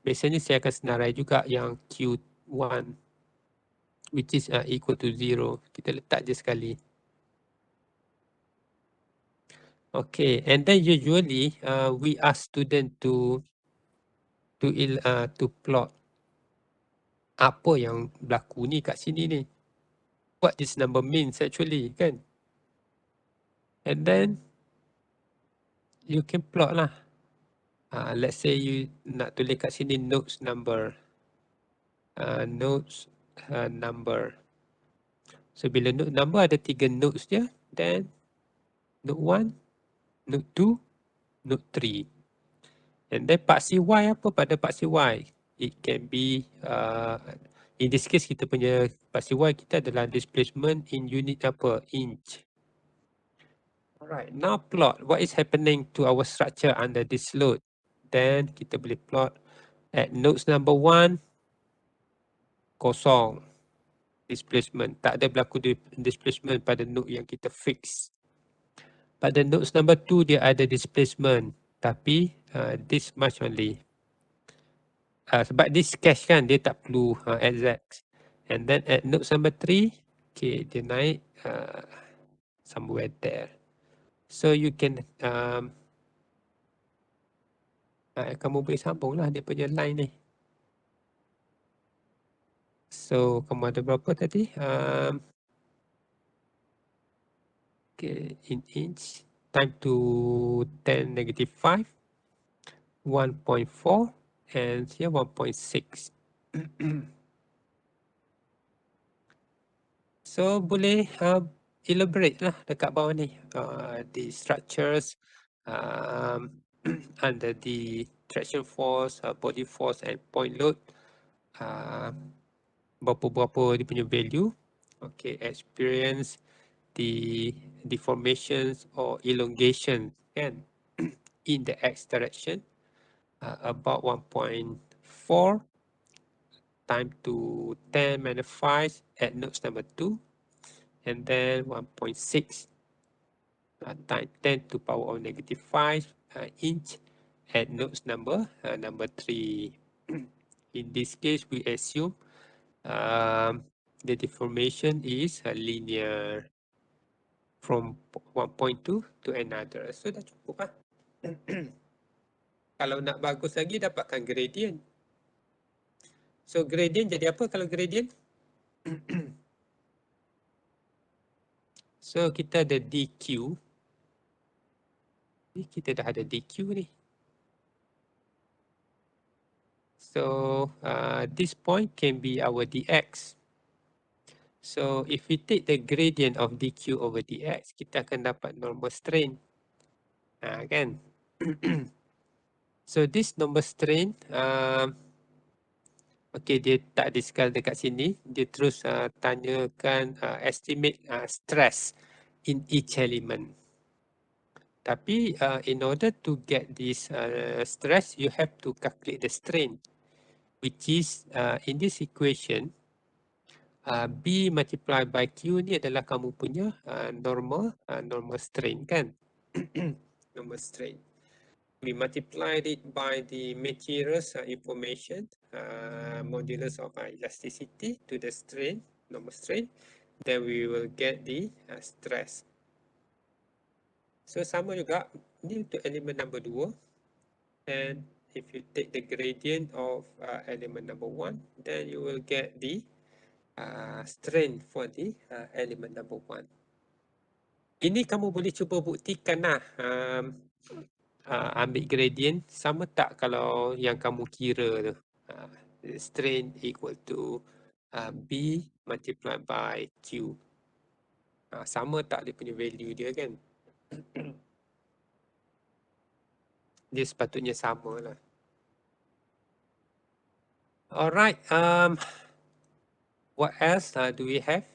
biasanya saya akan senarai juga yang Q1 which is equal to 0. Kita letak je sekali. Okay, and then usually we ask student to plot apa yang berlaku ni kat sini ni. What this number means actually, kan? And then you can plot lah. Let's say you nak tulis kat sini nodes number. Number. So bila node number ada 3 nodes dia, then node 1, node 2, node 3. And then paksi Y apa pada paksi Y? It can be, in this case kita punya paksi Y kita adalah displacement in unit apa? Inch. Alright, now plot what is happening to our structure under this load. Then kita boleh plot at nodes number 1, kosong displacement. Tak ada berlaku displacement pada node yang kita fix. Pada nodes number 2 dia ada displacement, tapi this much only. Sebab this cache kan, dia tak perlu exact. And then at node number 3, okay, dia naik somewhere there. So you can kamu boleh sambung lah dia punya line ni. So kamu ada berapa tadi? Okay, in inch, time to 10 negative 5, 1.4, and here 1.6. So boleh elaborate lah dekat bawah ni, the structures under the traction force, body force and point load, berapa-berapa dia punya value. Okay, experience the deformations or elongation kan in the x direction, about 1.4 time to 10 magnified at node number 2, and then 1.6 times 10 to power of negative 5 inch at node number 3. In this case, we assume the deformation is linear from one point to another. So dah cukup lah. Kalau nak bagus lagi, dapatkan gradient. So gradient jadi apa kalau gradient? So kita ada dq. Ni kita dah ada dq ni. So this point can be our dx. So if we take the gradient of dq over dx, kita akan dapat normal strain. Kan? So this normal strain, okay, dia tak di-scale dekat sini. Dia terus tanyakan estimate stress in each element. Tapi in order to get this stress, you have to calculate the strain, which is in this equation, B multiplied by Q ni adalah kamu punya normal strain kan? Normal strain. We multiplied it by the materials information, modulus of elasticity to the strain, normal strain. Then we will get the stress. So sama juga, ni untuk elemen number 2. And if you take the gradient of element number 1, then you will get the strain for the element number 1. Ini kamu boleh cuba buktikan lah. Ambil gradient, sama tak kalau yang kamu kira tu. Strain equal to B multiplied by Q. Sama tak dia punya value dia kan? Dia sepatutnya sama lah. Alright, what else do we have?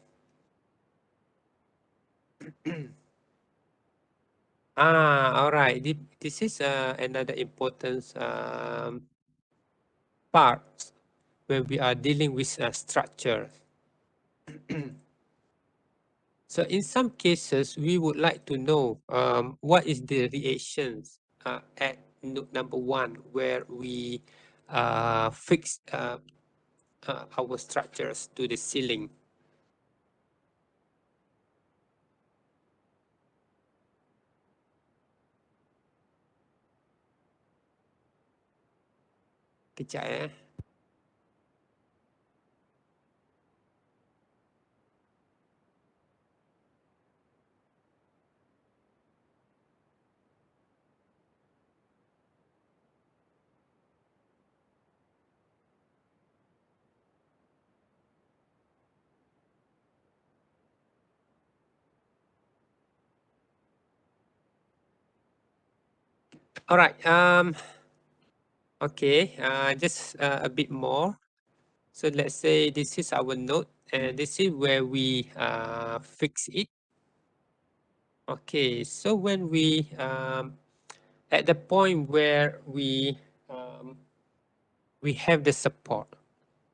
Alright, this is another important part when we are dealing with structure. So in some cases, we would like to know what is the reactions at node number 1 where we fix our structures to the ceiling. Kejap ya. Alright, okay, just a bit more. So let's say this is our node and this is where we fix it. Okay, so when we at the point where we have the support.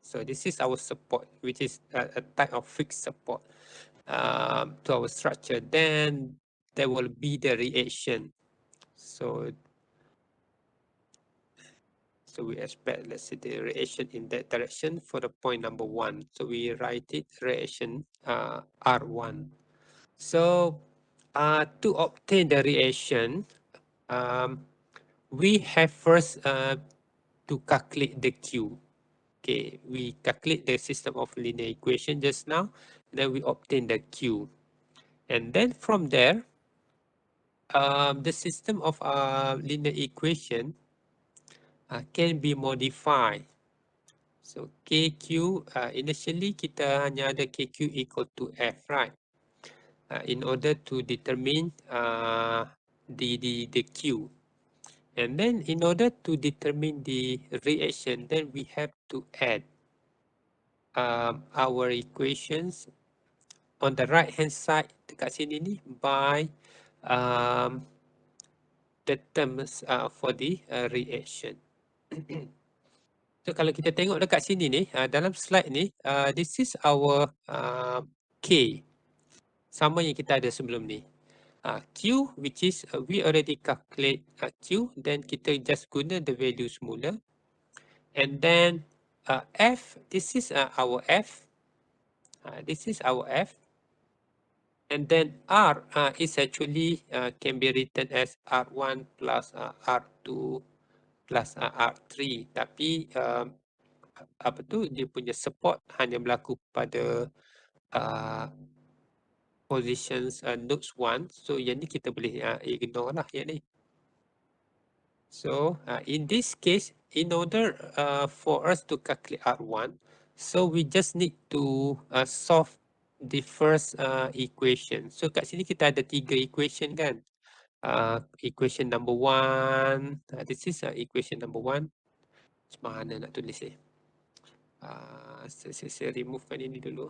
So this is our support, which is a type of fixed support to our structure. Then there will be the reaction. So So we expect, let's say, the reaction in that direction for the point number 1. So we write it reaction R1. So to obtain the reaction, we have first to calculate the Q. Okay, we calculate the system of linear equation just now, then we obtain the Q. And then from there, the system of linear equation can be modified. So KQ, initially kita hanya ada KQ equal to F, right? In order to determine the Q. And then in order to determine the reaction, then we have to add our equations on the right hand side dekat sini ni by the terms for the reaction. So kalau kita tengok dekat sini ni, dalam slide ni, this is our K. Sama yang kita ada sebelum ni. Q, which is we already calculate Q, then kita just guna the value semula. And then F, this is our F. This is our F. And then R is actually can be written as R1 plus R2 plus R3. Tapi apa tu, dia punya support hanya berlaku pada positions nodes 1. So yang ni kita boleh ignore lah yang ni. So in this case, in order for us to calculate R1, so we just need to solve the first equation. So kat sini kita ada 3 equation kan. Equation number 1, this is equation number 1. Macam mana nak tulis ni? Saya removekan ini dulu.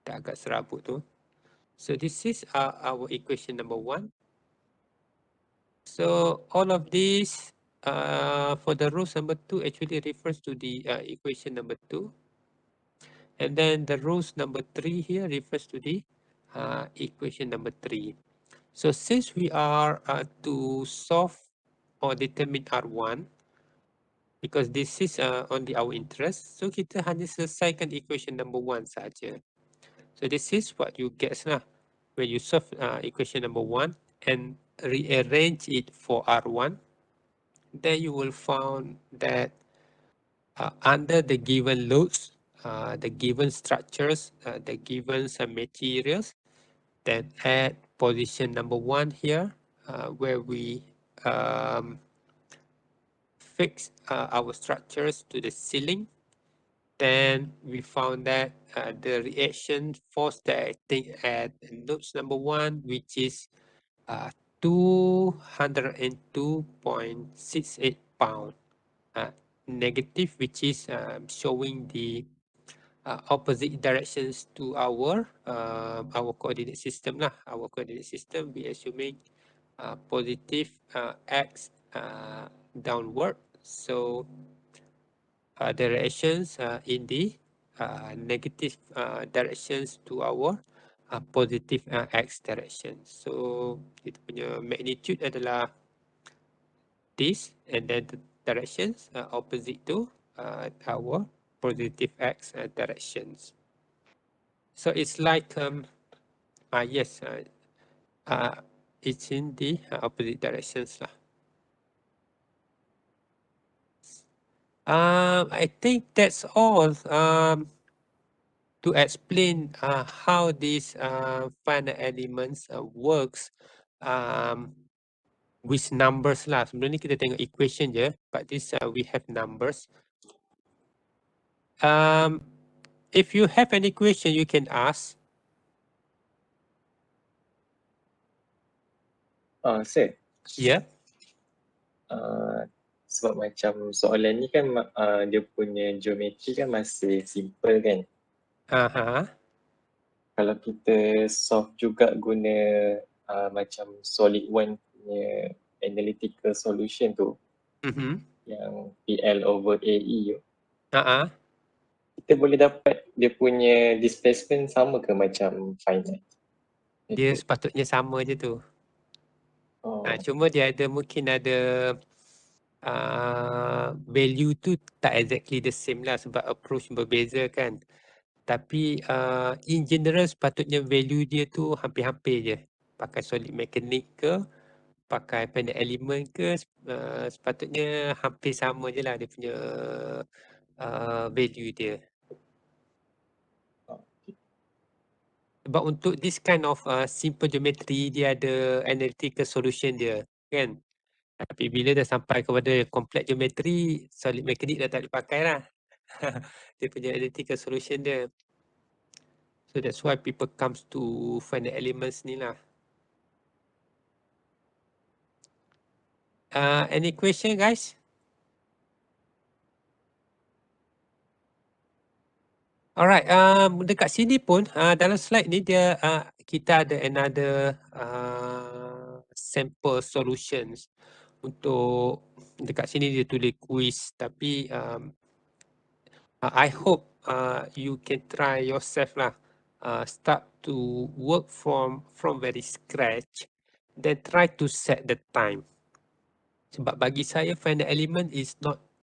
Dah agak serabut tu. So this is our equation number 1. So all of these for the rows number 2 actually refers to the equation number 2. And then the rows number 3 here refers to the equation number 3. So since we are to solve or determine R1, because this is only our interest, so kita hanya selesaikan equation number 1 saja. So this is what you get lah when you solve equation number 1 and rearrange it for R1. Then you will find that under the given loads, the given structures, the given materials, then at position number 1 here, where we fix our structures to the ceiling, then we found that the reaction force that acting at nodes number 1, which is 202.68 pound negative, which is showing the opposite directions to our coordinate system lah. Our coordinate system, we assuming positive x downward. So the reactions in the negative directions to our positive x direction. So kita punya magnitude adalah this, and then the directions opposite to our positive x directions. So it's like yes, it's in the opposite directions lah. I think that's all to explain how these finite elements works with numbers lah. Sebelum ni kita tengok equation je, but this we have numbers. If you have any question, you can ask. Sir, Yeah. sebab macam soalan ni kan dia punya geometri kan masih simple kan. Kalau kita solve juga guna macam solid one punya analytical solution tu, yang PL over AE tu, kita boleh dapat dia punya displacement sama ke macam finite? Dia sepatutnya sama je tu. Cuma dia ada mungkin ada value tu tak exactly the same lah sebab approach berbeza kan. Tapi in general sepatutnya value dia tu hampir-hampir je. Pakai solid mechanic ke, pakai finite element ke, sepatutnya hampir sama je lah dia punya value dia. Sebab untuk this kind of simple geometry, dia ada analytical solution dia kan. Tapi bila dah sampai kepada complex geometry, solid mechanic dah tak dipakai lah. Dia punya analytical solution dia. So that's why people comes to finite elements ni lah. Any question guys? Alright, dekat sini pun dalam slide ni dia kita ada another sample solutions. Untuk dekat sini dia tulis quiz, tapi I hope you can try yourself lah. Start to work from very scratch, then try to set the time. Sebab bagi saya finite element is not